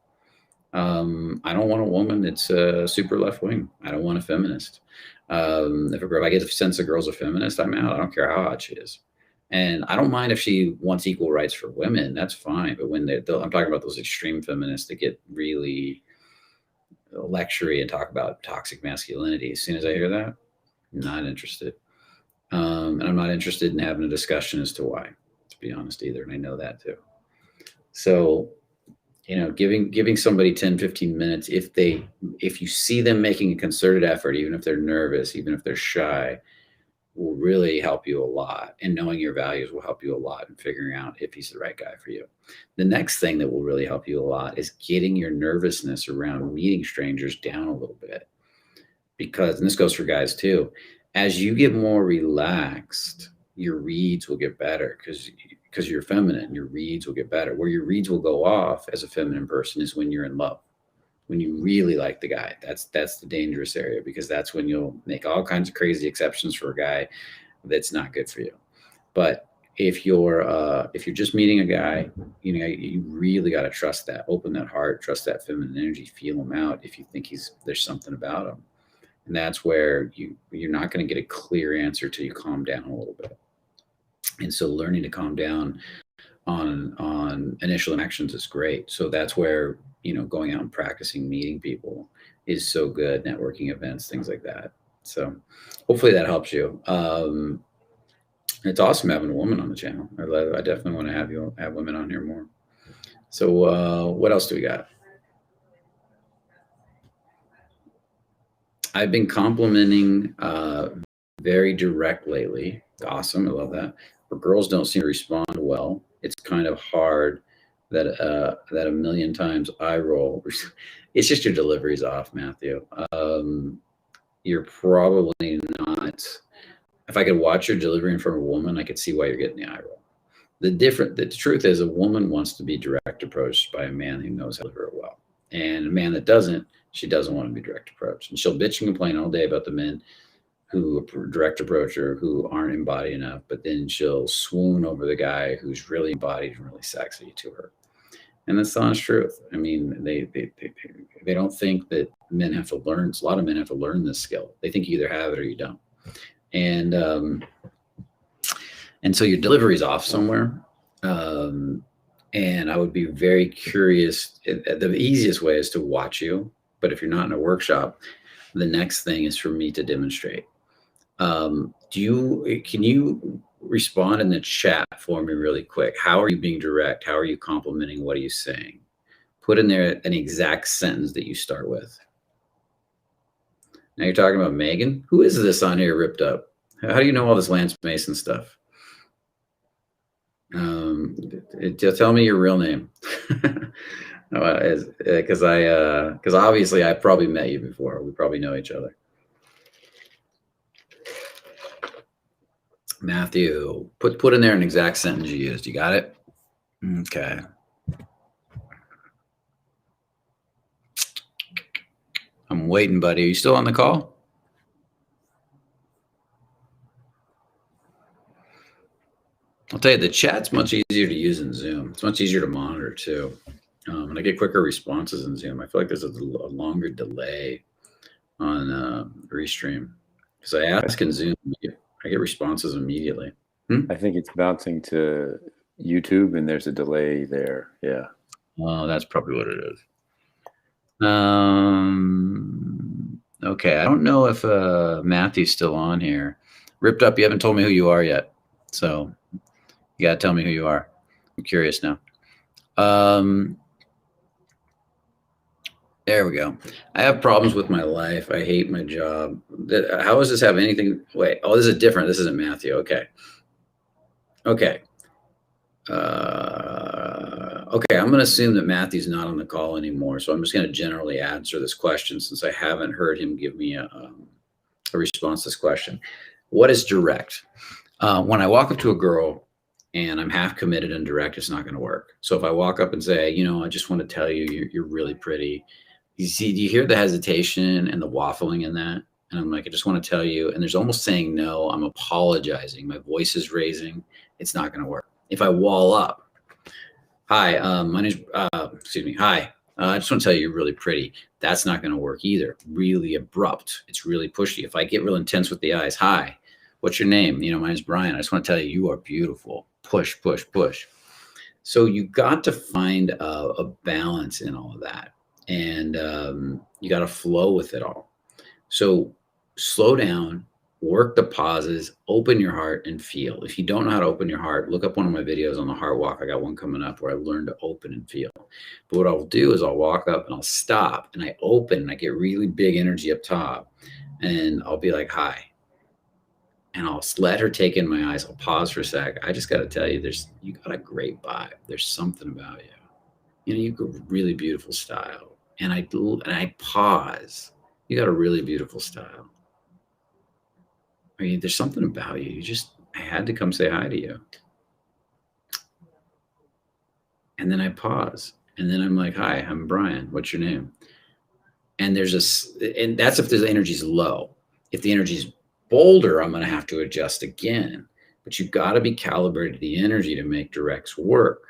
S1: I don't want a woman that's super left wing. I don't want a feminist. If I get the sense a girl's a feminist, I'm out. I don't care how hot she is. And I don't mind if she wants equal rights for women. That's fine. But when I'm talking about those extreme feminists that get really lectury and talk about toxic masculinity, as soon as I hear that, I'm not interested. And I'm not interested in having a discussion as to why, to be honest, either. And I know that too. So giving somebody 10, 15 minutes, if you see them making a concerted effort, even if they're nervous, even if they're shy, will really help you a lot. And knowing your values will help you a lot in figuring out if he's the right guy for you. The next thing that will really help you a lot is getting your nervousness around meeting strangers down a little bit. Because, and this goes for guys too, as you get more relaxed, your reads will get better because you're feminine, your reads will get better. Where your reads will go off as a feminine person is when you're in love, when you really like the guy. That's the dangerous area, because that's when you'll make all kinds of crazy exceptions for a guy that's not good for you. But if you're just meeting a guy, you really got to trust that, open that heart, trust that feminine energy, feel him out. If you think there's something about him, and that's where you're not going to get a clear answer till you calm down a little bit. And so learning to calm down on initial interactions is great. So that's where, going out and practicing meeting people is so good, networking events, things like that. So hopefully that helps you. It's awesome having a woman on the channel. I definitely want to have women on here more. So what else do we got? I've been complimenting very direct lately. Awesome. I love that. But girls don't seem to respond well. It's kind of hard that a million times I roll. It's just your delivery's off, Matthew. You're probably not. If I could watch your delivery in front of a woman, I could see why you're getting the eye roll. The truth is, a woman wants to be direct approached by a man who knows how to deliver it well. And a man that doesn't, she doesn't want to be direct approached. And she'll bitch and complain all day about the men who direct approach her, who aren't embodied enough, but then she'll swoon over the guy who's really embodied and really sexy to her. And that's the honest truth. I mean, they don't think that men have to learn. A lot of men have to learn this skill. They think you either have it or you don't. And so your delivery's off somewhere. And I would be very curious. The easiest way is to watch you. But if you're not in a workshop, the next thing is for me to demonstrate. Can you respond in the chat for me really quick? How are you being direct? How are you complimenting? What are you saying? Put in there an exact sentence that you start with. Now you're talking about Megan. Who is this on here ripped up? How do you know all this Lance Mason stuff? Tell me your real name. Because obviously I probably met you before. We probably know each other. Matthew, put in there an exact sentence you used. You got it? Okay. I'm waiting, buddy. Are you still on the call? I'll tell you, the chat's much easier to use in Zoom. It's much easier to monitor too. And I get quicker responses in Zoom. I feel like there's a longer delay on Restream. Because I ask in Zoom, I get responses immediately.
S2: I think it's bouncing to YouTube and there's a delay there. Yeah.
S1: Oh, that's probably what it is. Okay. I don't know if Matthew's still on here. Ripped Up, you haven't told me who you are yet. So you got to tell me who you are. I'm curious now. There we go. I have problems with my life. I hate my job. How does this have anything? Wait. Oh, this is different. This isn't Matthew. Okay. Okay. Okay. I'm going to assume that Matthew's not on the call anymore. So I'm just going to generally answer this question since I haven't heard him give me a response to this question. What is direct? When I walk up to a girl and I'm half committed and direct, it's not going to work. So if I walk up and say, I just want to tell you, you're really pretty. Do you hear the hesitation and the waffling in that? And I'm like, I just want to tell you. And there's almost saying no, I'm apologizing. My voice is raising. It's not going to work. If I wall up, hi, my name's, excuse me. Hi, I just want to tell you you're really pretty. That's not going to work either. Really abrupt. It's really pushy. If I get real intense with the eyes, hi, what's your name? My name's Brian. I just want to tell you, you are beautiful. Push, push, push. So you got to find a balance in all of that. And you got to flow with it all. So slow down, work the pauses, open your heart and feel. If you don't know how to open your heart, look up one of my videos on the heart walk. I got one coming up where I learned to open and feel. But what I'll do is I'll walk up and I'll stop and I open and I get really big energy up top and I'll be like, hi. and I'll let her take in my eyes. I'll pause for a sec. I just got to tell you, you got a great vibe. There's something about you. You know, you got really beautiful style. And I pause. You got a really beautiful style. I mean, there's something about you. I had to come say hi to you. And then I pause. And then I'm like, hi, I'm Brian. What's your name? And and that's if the energy's low. If the energy's bolder, I'm going to have to adjust again. But you've got to be calibrated to the energy to make directs work.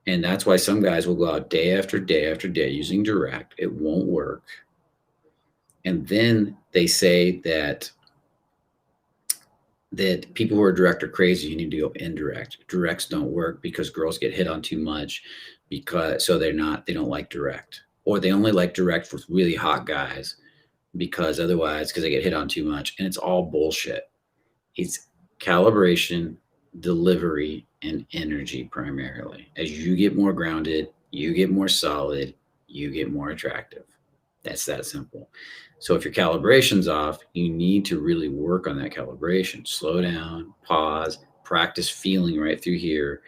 S1: And that's why some guys will go out day after day after day using direct. It won't work. And then they say that people who are direct are crazy. You need to go indirect. Directs don't work because girls get hit on too much they don't like direct, or they only like direct with really hot guys because they get hit on too much. And it's all bullshit. It's calibration, delivery, and energy primarily. As you get more grounded, you get more solid, you get more attractive. That's that simple. So if your calibration's off, you need to really work on that calibration. Slow down, pause, practice feeling right through here.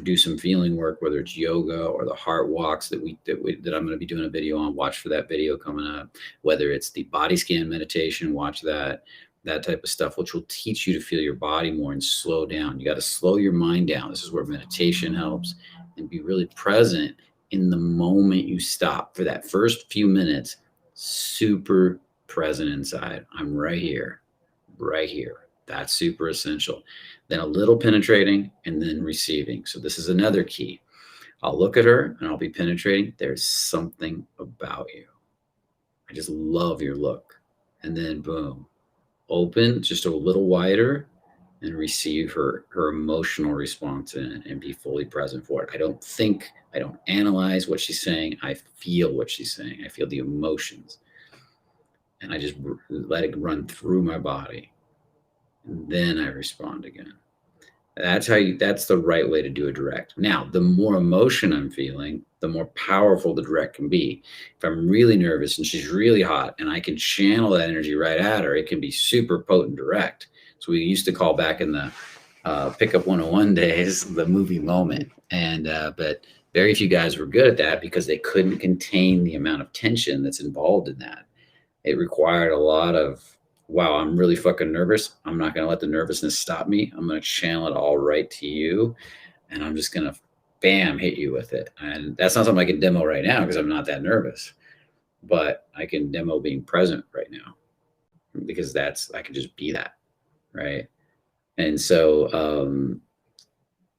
S1: Do some feeling work, whether it's yoga or the heart walks that I'm going to be doing a video on. Watch for that video coming up. Whether it's the body scan meditation, watch that type of stuff, which will teach you to feel your body more and slow down. You got to slow your mind down. This is where meditation helps, and be really present in the moment you stop for that first few minutes. Super present inside. I'm right here, right here. That's super essential. Then a little penetrating and then receiving. So this is another key. I'll look at her and I'll be penetrating. There's something about you. I just love your look. And then boom, open just a little wider and receive her emotional response and be fully present for it. I don't analyze what she's saying. I feel what she's saying. I feel the emotions. And I just let it run through my body. And then I respond again. That's the right way to do a direct. Now, the more emotion I'm feeling, the more powerful the direct can be. If I'm really nervous and she's really hot and I can channel that energy right at her, it can be super potent direct. So we used to call back in the Pickup 101 days, the movie moment. But very few guys were good at that because they couldn't contain the amount of tension that's involved in that. It required a lot of, wow, I'm really fucking nervous. I'm not going to let the nervousness stop me. I'm going to channel it all right to you. And I'm just going to, bam, hit you with it. And that's not something I can demo right now because I'm not that nervous. But I can demo being present right now because I can just be that. Right. And so,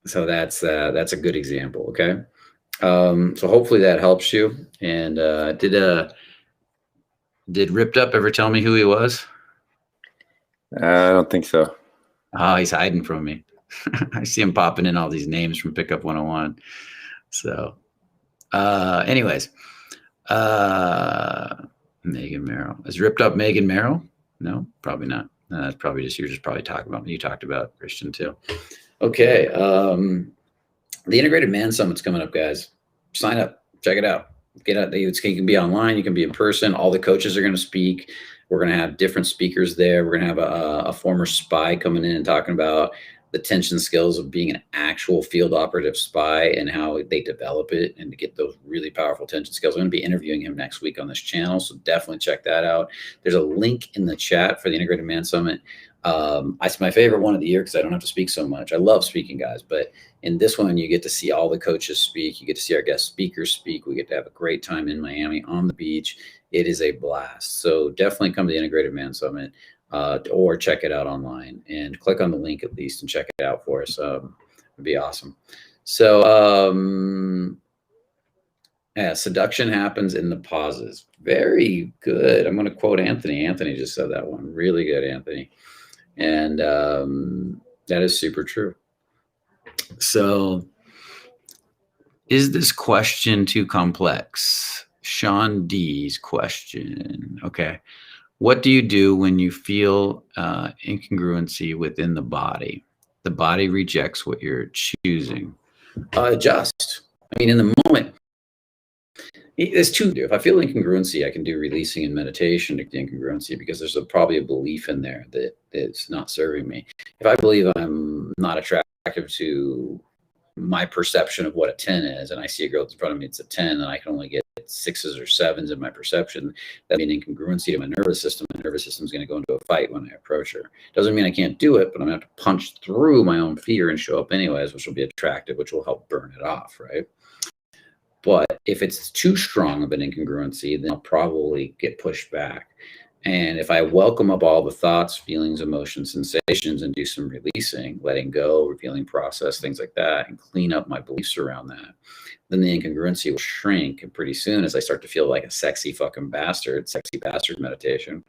S1: that's a good example. Okay. So hopefully that helps you. And did Ripped Up ever tell me who he was?
S2: I don't think so.
S1: Oh, he's hiding from me. I see him popping in all these names from Pickup 101. So, anyways, Megan Merrill. Is Ripped Up Megan Merrill? No, probably not. No, that's probably you're just probably talking about, you talked about Christian too. Okay. The Integrated Man Summit's coming up, guys. Sign up, check it out. Get out. You can be online, you can be in person. All the coaches are going to speak. We're going to have different speakers there. We're going to have a former spy coming in and talking about the tension skills of being an actual field operative spy and how they develop it and to get those really powerful tension skills. I'm going to be interviewing him next week on this channel, so definitely check that out. There's a link in the chat for the Integrated Man Summit. It's my favorite one of the year because I don't have to speak so much. I love speaking, guys, but in this one, you get to see all the coaches speak. You get to see our guest speakers speak. We get to have a great time in Miami on the beach. It is a blast. So definitely come to the Integrated Man Summit or check it out online and click on the link at least and check it out for us. It'd be awesome. So, yeah, seduction happens in the pauses. Very good. I'm going to quote Anthony. Anthony just said that one. Really good, Anthony. And that is super true. So, is this question too complex? Sean D's question. Okay. What do you do when you feel incongruency within the body? The body rejects what you're choosing. Adjust. I mean, in the moment, There's two. If I feel incongruency, I can do releasing and meditation to the incongruency, because there's probably a belief in there that it's not serving me. If I believe I'm not attractive to my perception of what a 10 is, and I see a girl in front of me, it's a 10, and I can only get sixes or sevens in my perception, that means incongruency to my nervous system. My nervous system is going to go into a fight when I approach her. Doesn't mean I can't do it, but I'm going to have to punch through my own fear and show up anyways, which will be attractive, which will help burn it off, right? But if it's too strong of an incongruency, then I'll probably get pushed back. And if I welcome up all the thoughts, feelings, emotions, sensations, and do some releasing, letting go, revealing process, things like that, and clean up my beliefs around that, then the incongruency will shrink. And pretty soon, as I start to feel like a sexy fucking bastard, sexy bastard meditation,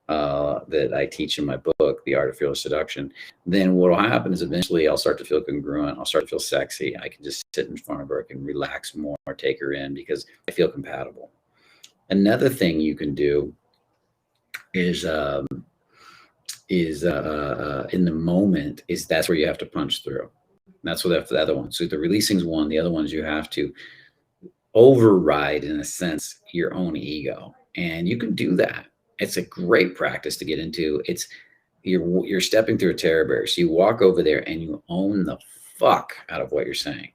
S1: that I teach in my book, The Art of Fearless Seduction, then what will happen is eventually I'll start to feel congruent. I'll start to feel sexy. I can just sit in front of her, I can relax more, take her in, because I feel compatible. Another thing you can do is in the moment, is that's where you have to punch through. That's what the other one. So the releasing's one. The other ones you have to override, in a sense, your own ego, and you can do that. It's a great practice to get into. It's you're stepping through a terror barrier. So you walk over there and you own the fuck out of what you're saying.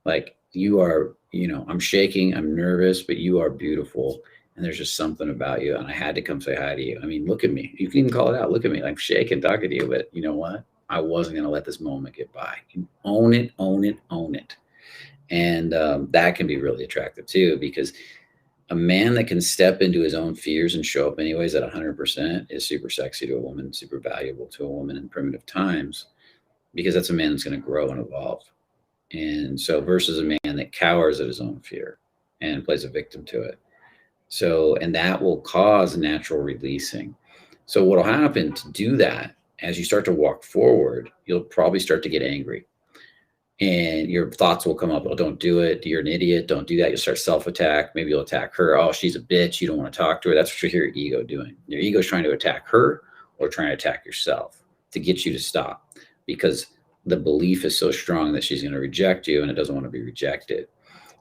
S1: Like, you are, I'm shaking, I'm nervous, but you are beautiful. And there's just something about you. And I had to come say hi to you. I mean, look at me. You can even call it out. Look at me. I'm shaking, talking to you. But you know what? I wasn't going to let this moment get by. You own it, own it, own it. And that can be really attractive too, because a man that can step into his own fears and show up anyways at 100% is super sexy to a woman, super valuable to a woman in primitive times, because that's a man that's going to grow and evolve. And so, versus a man that cowers at his own fear and plays a victim to it. So, and that will cause natural releasing. So what will happen to do that, as you start to walk forward, you'll probably start to get angry. And your thoughts will come up. Oh, don't do it. You're an idiot. Don't do that. You'll start self-attack. Maybe you'll attack her. Oh, she's a bitch. You don't want to talk to her. That's what you hear your ego doing. Your ego is trying to attack her, or trying to attack yourself to get you to stop, because the belief is so strong that she's going to reject you, and it doesn't want to be rejected.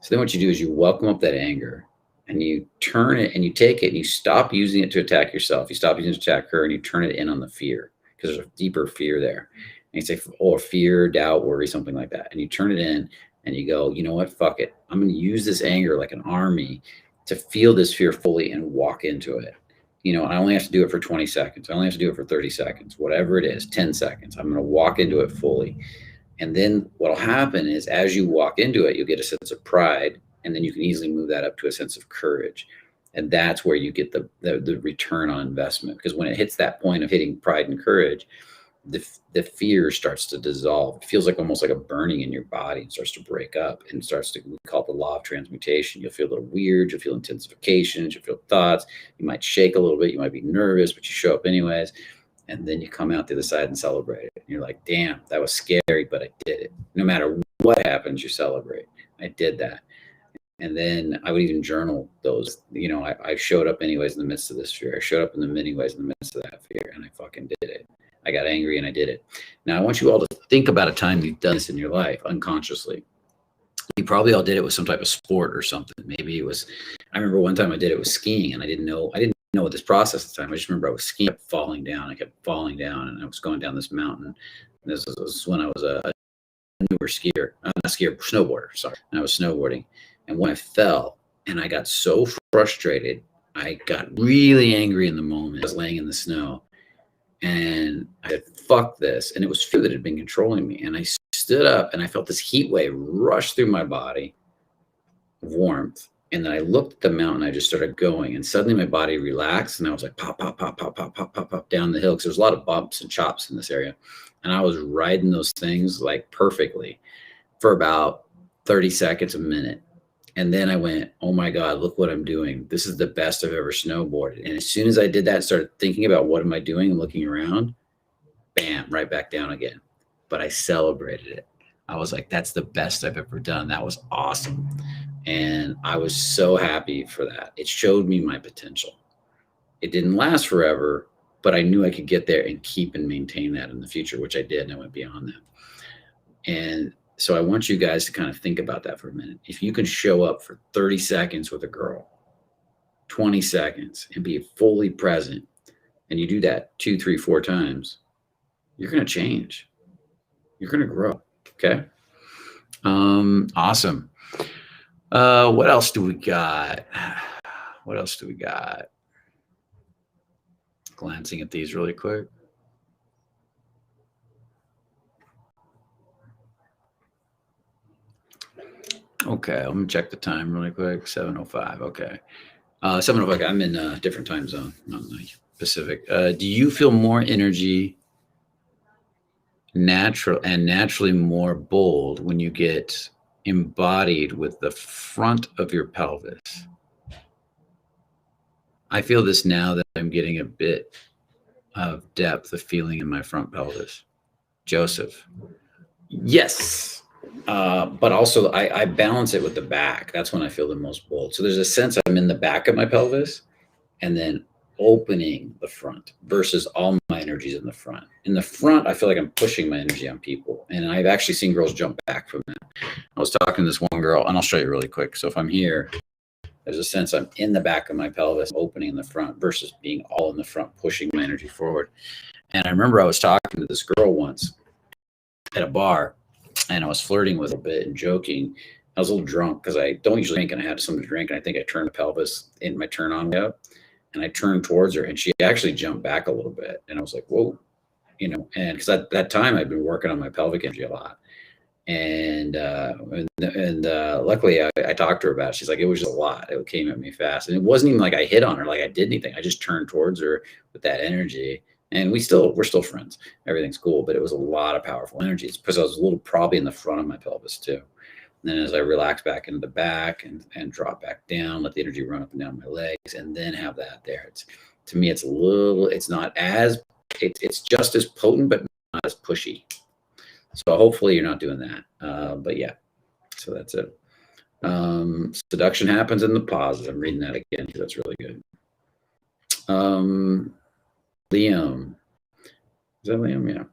S1: So then what you do is you welcome up that anger, and you turn it, and you take it, and you stop using it to attack yourself. You stop using it to attack her, and you turn it in on the fear, because there's a deeper fear there. And you say, or fear, doubt, worry, something like that. And you turn it in, and you go, you know what? Fuck it. I'm going to use this anger like an army to feel this fear fully and walk into it. I only have to do it for 20 seconds. I only have to do it for 30 seconds, whatever it is, 10 seconds. I'm going to walk into it fully. And then what'll happen is, as you walk into it, you'll get a sense of pride, and then you can easily move that up to a sense of courage. And that's where you get the return on investment, because when it hits that point of hitting pride and courage, the fear starts to dissolve. It feels like almost like a burning in your body, and starts to break up, and starts to, we call it the law of transmutation. You'll feel a little weird. You'll feel intensifications. You'll feel thoughts. You might shake a little bit. You might be nervous, but you show up anyways. And then you come out the other side and celebrate it. And you're like, damn, that was scary, but I did it. No matter what happens, you celebrate. I did that. And then I would even journal those. I showed up anyways in the midst of this fear. I showed up in the many ways in the midst of that fear, and I fucking did it. I got angry and I did it. Now I want you all to think about a time you've done this in your life unconsciously. You probably all did it with some type of sport or something. Maybe it was, I remember one time I did it with skiing, and I didn't know this process at the time. I just remember I was skiing, I kept falling down, and I was going down this mountain. This was when I was a newer skier, snowboarder, sorry. And I was snowboarding. And when I fell and I got so frustrated, I got really angry in the moment. I was laying in the snow, and I said, fuck this. And it was fear that had been controlling me. And I stood up, and I felt this heat wave rush through my body, warmth. And then I looked at the mountain. I just started going, and suddenly my body relaxed, and I was like, pop, pop, pop, pop, pop, pop, pop, pop down the hill, because there's a lot of bumps and chops in this area. And I was riding those things like perfectly for about 30 seconds, a minute. And then I went, oh my God, look what I'm doing. This is the best I've ever snowboarded. And as soon as I did that, started thinking about what am I doing and looking around, bam, right back down again. But I celebrated it. I was like, that's the best I've ever done. That was awesome. And I was so happy for that. It showed me my potential. It didn't last forever, but I knew I could get there and keep and maintain that in the future, which I did. And I went beyond that. And So I want you guys to kind of think about that for a minute. If you can show up for 30 seconds with a girl, 20 seconds, and be fully present, and you do that 2, 3, 4 times, you're going to change. You're going to grow. Okay. Awesome. What else do we got? What else do we got? Glancing at these really quick. Okay, let me check the time really quick. 7:05. Okay. 7:05. I'm in a different time zone, not the Pacific. Do you feel more energy naturally more bold when you get embodied with the front of your pelvis? I feel this now that I'm getting a bit of depth of feeling in my front pelvis. Joseph. Yes. But also I balance it with the back. That's when I feel the most bold. So there's a sense I'm in the back of my pelvis and then opening the front versus all my energies in the front. In the front, I feel like I'm pushing my energy on people. And I've actually seen girls jump back from that. I was talking to this one girl, and I'll show you really quick. So if I'm here, there's a sense I'm in the back of my pelvis, opening in the front versus being all in the front, pushing my energy forward. And I remember I was talking to this girl once at a bar, and I was flirting with her a bit and joking. I was a little drunk because I don't usually drink, and I had something to drink, and I think I turned the pelvis in my turn on way up, and I turned towards her, and she actually jumped back a little bit, and I was like, whoa, and because at that time I'd been working on my pelvic energy a lot. And luckily I talked to her about it. She's like, it was just a lot. It came at me fast, and it wasn't even like I hit on her, like I did anything. I just turned towards her with that energy, and we're still friends. Everything's cool, but it was a lot of powerful energy. It's because I was a little probably in the front of my pelvis too. And then as I relax back into the back and drop back down, let the energy run up and down my legs, and then have that there. To me, it's not as it's just as potent, but not as pushy. So hopefully you're not doing that. But yeah, so that's it. Seduction happens in the pauses. I'm reading that again because that's really good. Liam. Is that Liam? Yeah.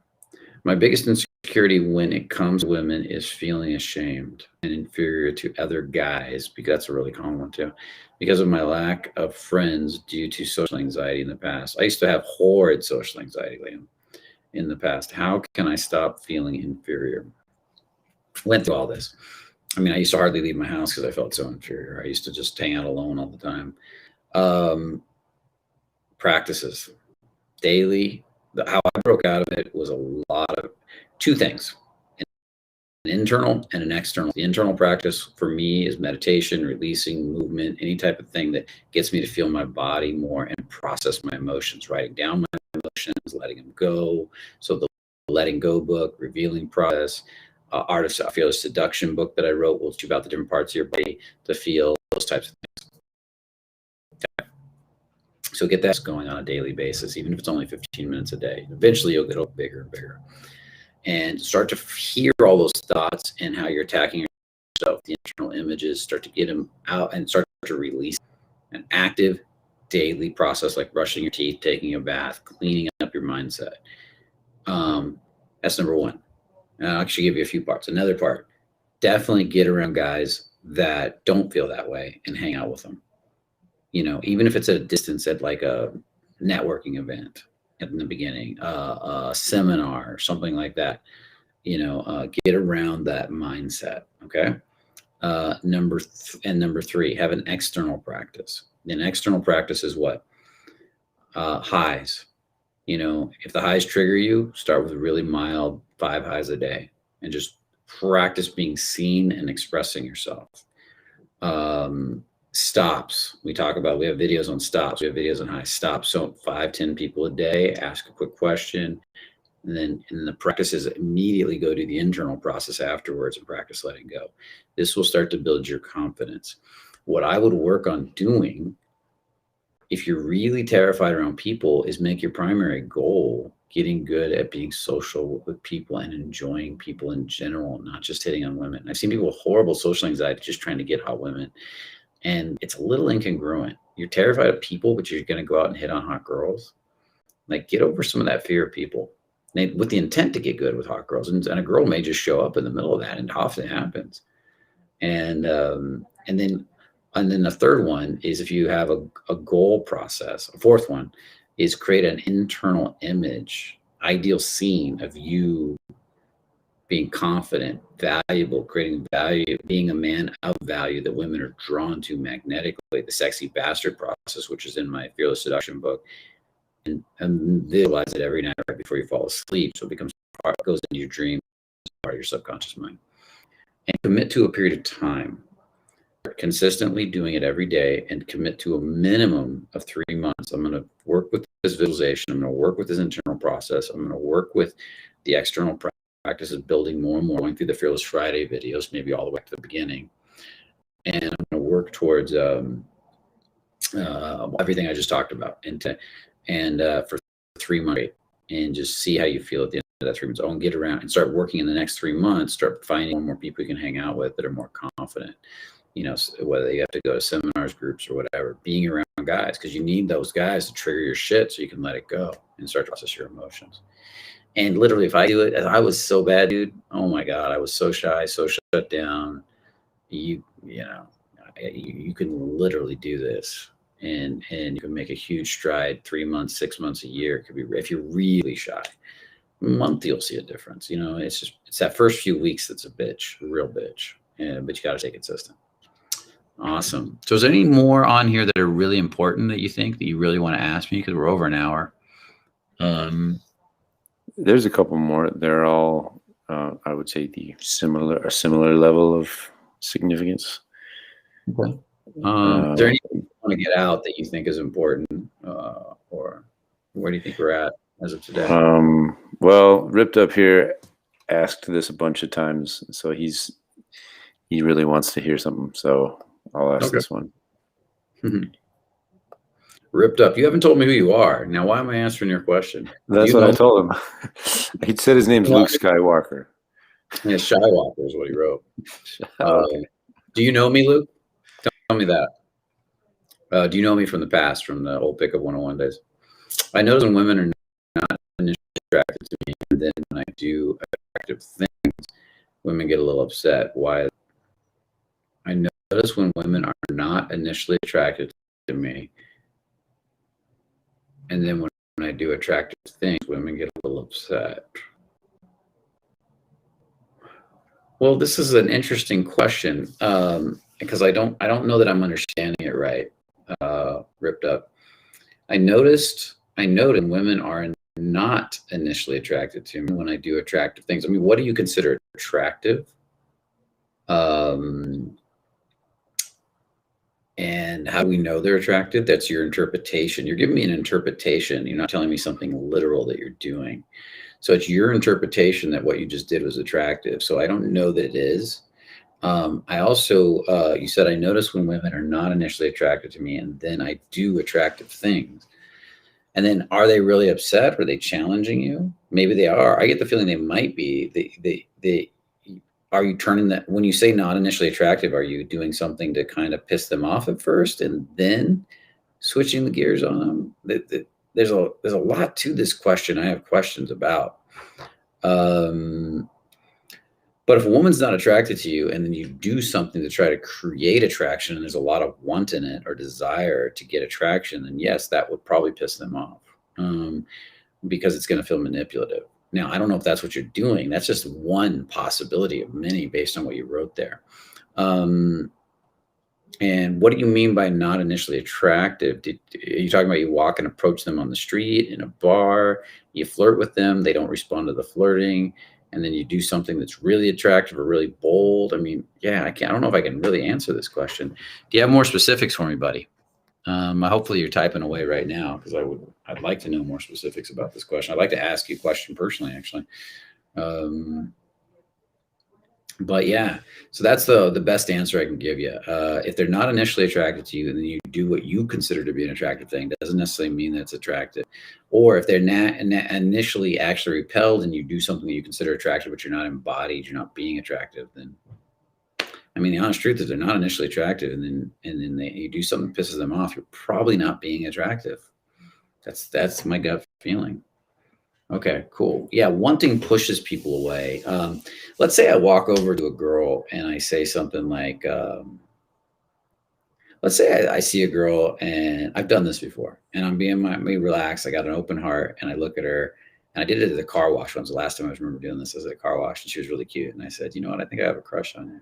S1: My biggest insecurity when it comes to women is feeling ashamed and inferior to other guys, because that's a really common one too. Because of my lack of friends due to social anxiety in the past. I used to have horrid social anxiety, Liam, in the past. How can I stop feeling inferior? Went through all this. I mean, I used to hardly leave my house because I felt so inferior. I used to just hang out alone all the time. Practices daily. How I broke out of it was a lot of two things: an internal and an external. The internal practice for me is meditation, releasing, movement, any type of thing that gets me to feel my body more and process my emotions, writing down my emotions, letting them go. So the letting go book, revealing process, Art of Fearless Seduction book that I wrote will teach you about the different parts of your body to feel those types of things. Okay. So get that going on a daily basis, even if it's only 15 minutes a day. Eventually you'll get bigger and bigger. And start to hear all those thoughts and how you're attacking yourself. The internal images, start to get them out and start to release. An active daily process like brushing your teeth, taking a bath, cleaning up your mindset. That's number one. I'll actually give you a few parts. Another part, definitely get around guys that don't feel that way and hang out with them. Even if it's at a distance, at like a networking event in the beginning, a seminar, something like that. Get around that mindset. Okay. Number three, have an external practice. An external practice is what? Highs. If the highs trigger you, start with really mild 5 highs a day and just practice being seen and expressing yourself. Stops. We have videos on stops. We have videos on high stops. So 5-10 people a day, ask a quick question. And then in the practices, immediately go to the internal process afterwards and practice letting go. This will start to build your confidence. What I would work on doing, if you're really terrified around people, is make your primary goal getting good at being social with people and enjoying people in general, not just hitting on women. I've seen people with horrible social anxiety just trying to get hot women. And it's a little incongruent. You're terrified of people, but you're going to go out and hit on hot girls. Like, get over some of that fear of people. with the intent to get good with hot girls, and a girl may just show up in the middle of that, and often happens. And then the third one is if you have a goal process. A fourth one is create an internal image, ideal scene of you being confident, valuable, creating value, being a man of value that women are drawn to magnetically. The sexy bastard process, which is in my Fearless Seduction book, and visualize it every night right before you fall asleep, so it becomes goes into your dream, part of your subconscious mind. And commit to a period of time, consistently doing it every day, and commit to a minimum of 3 months. I'm going to work with this visualization. I'm going to work with this internal process. I'm going to work with the external practice of building more and more, going through the Fearless Friday videos, maybe all the way to the beginning. And I'm going to work towards everything I just talked about, and for 3 months, and just see how you feel at the end of that 3 months. Oh, and get around and start working in the next 3 months. Start finding more people you can hang out with that are more confident. You know, whether you have to go to seminars, groups, or whatever. Being around guys, because you need those guys to trigger your shit so you can let it go and start to process your emotions. And literally, if I do it, I was so bad, dude. Oh my god, I was so shy, so shut down. You know, you can literally do this, and you can make a huge stride. 3 months, 6 months, a year. It could be, if you're really shy. A month, you'll see a difference. You know, it's that first few weeks that's a bitch, a real bitch. But you got to stay consistent. Awesome. So is there any more on here that are really important that you think that you really want to ask me? Because we're over an hour.
S2: There's a couple more. They're all, I would say, a similar level of significance.
S1: Okay. Is there anything you want to get out that you think is important, or where do you think we're at as of today?
S2: Well, Ripped Up here asked this a bunch of times, so he really wants to hear something. So I'll ask this one.
S1: Ripped Up, you haven't told me who you are. Now, why am I answering your question?
S2: That's what I told him. He said his name's Luke Skywalker.
S1: Yeah, Skywalker is what he wrote. Do you know me, Luke? Tell me that. Do you know me from the past, from the old Pickup 101 days? I notice when women are not initially attracted to me, and then when I do attractive things, women get a little upset. Why? I notice when women are not initially attracted to me, and then when I do attractive things, women get a little upset. Well, this is an interesting question, because I don't know that I'm understanding it right. Ripped Up. I noticed women are not initially attracted to me when I do attractive things. I mean, what do you consider attractive? And how do we know they're attractive? That's your interpretation. You're giving me an interpretation. You're not telling me something literal that you're doing. So it's your interpretation that what you just did was attractive. So I don't know that it is. I also, you said, I notice when women are not initially attracted to me, and then I do attractive things. And then are they really upset? Are they challenging you? Maybe they are. I get the feeling they might be. Are you turning that, when you say not initially attractive, are you doing something to kind of piss them off at first and then switching the gears on them? There's a lot to this question. I have questions about. But if a woman's not attracted to you and then you do something to try to create attraction, and there's a lot of want in it or desire to get attraction, then yes, that would probably piss them off, because it's going to feel manipulative. Now, I don't know if that's what you're doing. That's just one possibility of many based on what you wrote there. And what do you mean by not initially attractive? Are you talking about you walk and approach them on the street, in a bar, you flirt with them, they don't respond to the flirting, and then you do something that's really attractive or really bold? I mean, yeah, I don't know if I can really answer this question. Do you have more specifics for me, buddy? Hopefully you're typing away right now, because I'd like to know more specifics about this question. I'd like to ask you a question personally, actually. But yeah, so that's the best answer I can give you. If they're not initially attracted to you, and then you do what you consider to be an attractive thing, doesn't necessarily mean that's attractive. Or if they're initially actually repelled, and you do something that you consider attractive, but you're not embodied, you're not being attractive, then, I mean, the honest truth is they're not initially attractive, and then you do something that pisses them off, you're probably not being attractive. That's my gut feeling. Okay, cool. Yeah, wanting pushes people away. Let's say I walk over to a girl and I say something like, let's say I see a girl and I've done this before, and I'm being me relaxed. I got an open heart, and I look at her, and I did it at the car wash once. The last time I remember doing this was at a car wash, and she was really cute. And I said, you know what? I think I have a crush on you.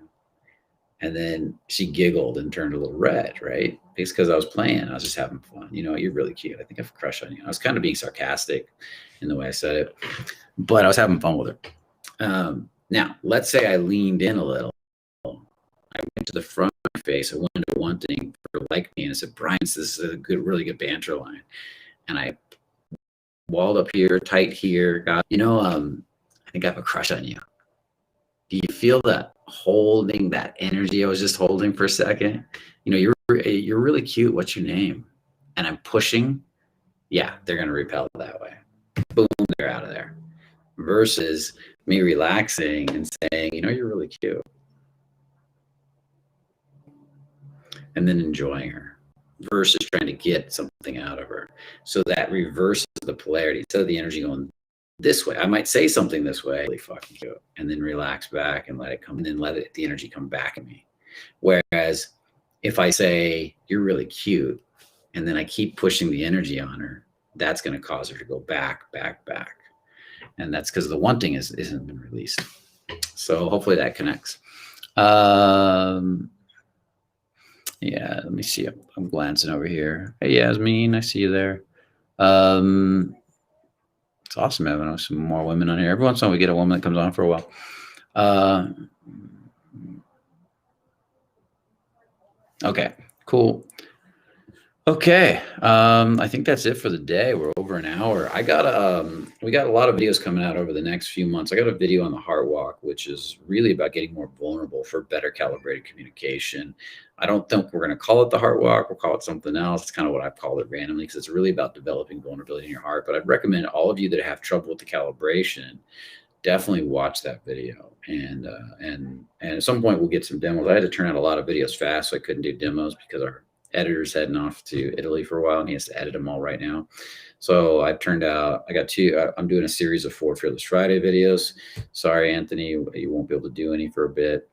S1: And then she giggled and turned a little red, right? It's because I was playing. I was just having fun. You know, you're really cute. I think I have a crush on you. I was kind of being sarcastic in the way I said it, but I was having fun with her. Now, let's say I leaned in a little. I went to the front of my face. I went into wanting her to like me, and I said, Brian, this is a good, really good banter line. And I walled up here, tight here. Got, I think I have a crush on you. Do you feel that holding that energy I was just holding for a second? You're really cute. What's your name? And I'm pushing. Yeah, they're gonna repel that way. Boom, they're out of there. Versus me relaxing and saying, you're really cute, and then enjoying her. Versus trying to get something out of her. So that reverses the polarity. Instead of the energy going this way, I might say something this way, really fucking cute, and then relax back and let it come, and then the energy come back at me. Whereas if I say, you're really cute, and then I keep pushing the energy on her, that's going to cause her to go back, back, back. And that's because the wanting isn't been released. So hopefully that connects. Yeah, let me see. I'm glancing over here. Hey, Yasmin, I see you there. It's awesome having some more women on here. Every once in a while we get a woman that comes on for a while. Okay, cool. Okay, I think that's it for the day. We're over an hour. We got a lot of videos coming out over the next few months. I got a video on the heart walk, which is really about getting more vulnerable for better calibrated communication. I don't think we're going to call it the heart walk. We'll call it something else. It's kind of what I've called it randomly because it's really about developing vulnerability in your heart. But I'd recommend all of you that have trouble with the calibration, definitely watch that video. And at some point we'll get some demos. I had to turn out a lot of videos fast, so I couldn't do demos because our editor's heading off to Italy for a while, and he has to edit them all right now. So I got two. I'm doing a series of 4 Fearless Friday videos. Sorry, Anthony, you won't be able to do any for a bit.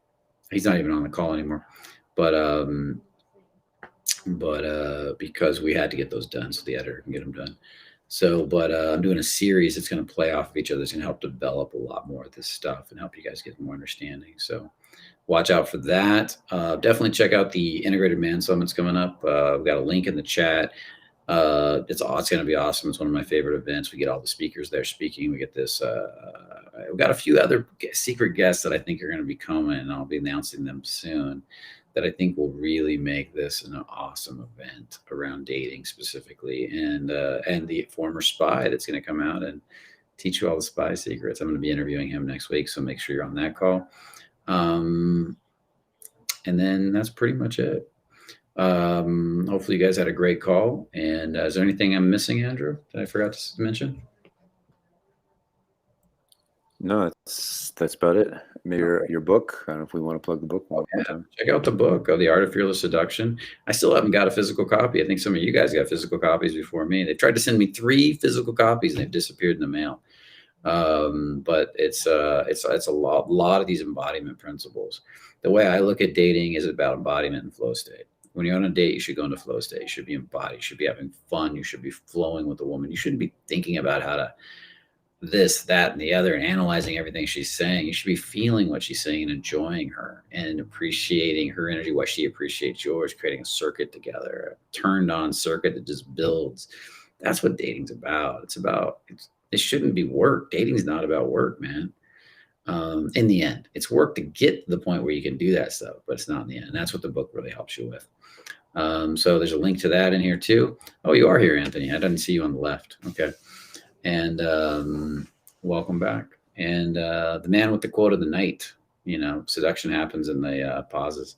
S1: He's not even on the call anymore. But because we had to get those done so the editor can get them done. So, but I'm doing a series that's going to play off of each other. It's going to help develop a lot more of this stuff and help you guys get more understanding. So watch out for that. Definitely check out the Integrated Man Summit's coming up. We've got a link in the chat. It's going to be awesome. It's one of my favorite events. We get all the speakers there speaking. We get this. We've got a few other secret guests that I think are going to be coming, and I'll be announcing them soon. That I think will really make this an awesome event around dating specifically, and the former spy that's going to come out and teach you all the spy secrets. I'm going to be interviewing him next week, so make sure you're on that call. And then that's pretty much it. Hopefully you guys had a great call. And is there anything I'm missing, Andrew, that I forgot to mention?
S2: No, that's about it. Maybe your book. I don't know if we want to plug the book one time.
S1: Check out the book, The Art of Fearless Seduction. I still haven't got a physical copy. I think some of you guys got physical copies before me. They tried to send me 3 physical copies and they've disappeared in the mail. But it's a lot of these embodiment principles. The way I look at dating is about embodiment and flow state. When you're on a date, you should go into flow state. You should be embodied. You should be having fun. You should be flowing with the woman. You shouldn't be thinking about how to this, that, and the other, and analyzing everything she's saying. You should be feeling what she's saying and enjoying her and appreciating her energy while she appreciates yours, creating a circuit together, a turned on circuit that just builds. That's what dating's about. It shouldn't be work. Dating's not about work, man. In the end, it's work to get to the point where you can do that stuff, but it's not in the end. And that's what the book really helps you with. So there's a link to that in here too. Oh, you are here, Anthony. I didn't see you on the left. Okay. And welcome back. And the man with the quote of the night, seduction happens in the pauses.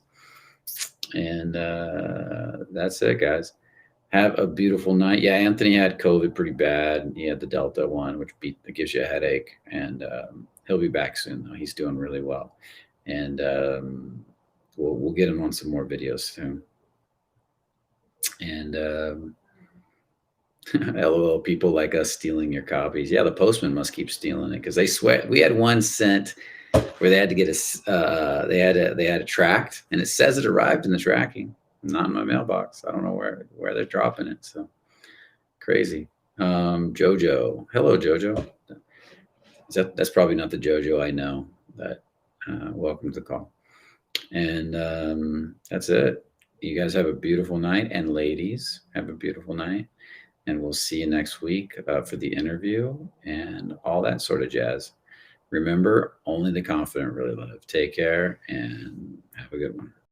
S1: And that's it, guys. Have a beautiful night. Yeah, Anthony had COVID pretty bad. He had the Delta one, which gives you a headache. And he'll be back soon, though. He's doing really well. And we'll get him on some more videos soon. And LOL, people like us stealing your copies. Yeah, the postman must keep stealing it because they swear. We had one sent where they had to get they had it tracked, and it says it arrived in the tracking, not in my mailbox. I don't know where they're dropping it. So crazy. Jojo, hello Jojo. That's probably not the Jojo I know. That welcome to the call. And that's it. You guys have a beautiful night, and ladies have a beautiful night. And we'll see you next week for the interview and all that sort of jazz. Remember, only the confident really live. Take care and have a good one.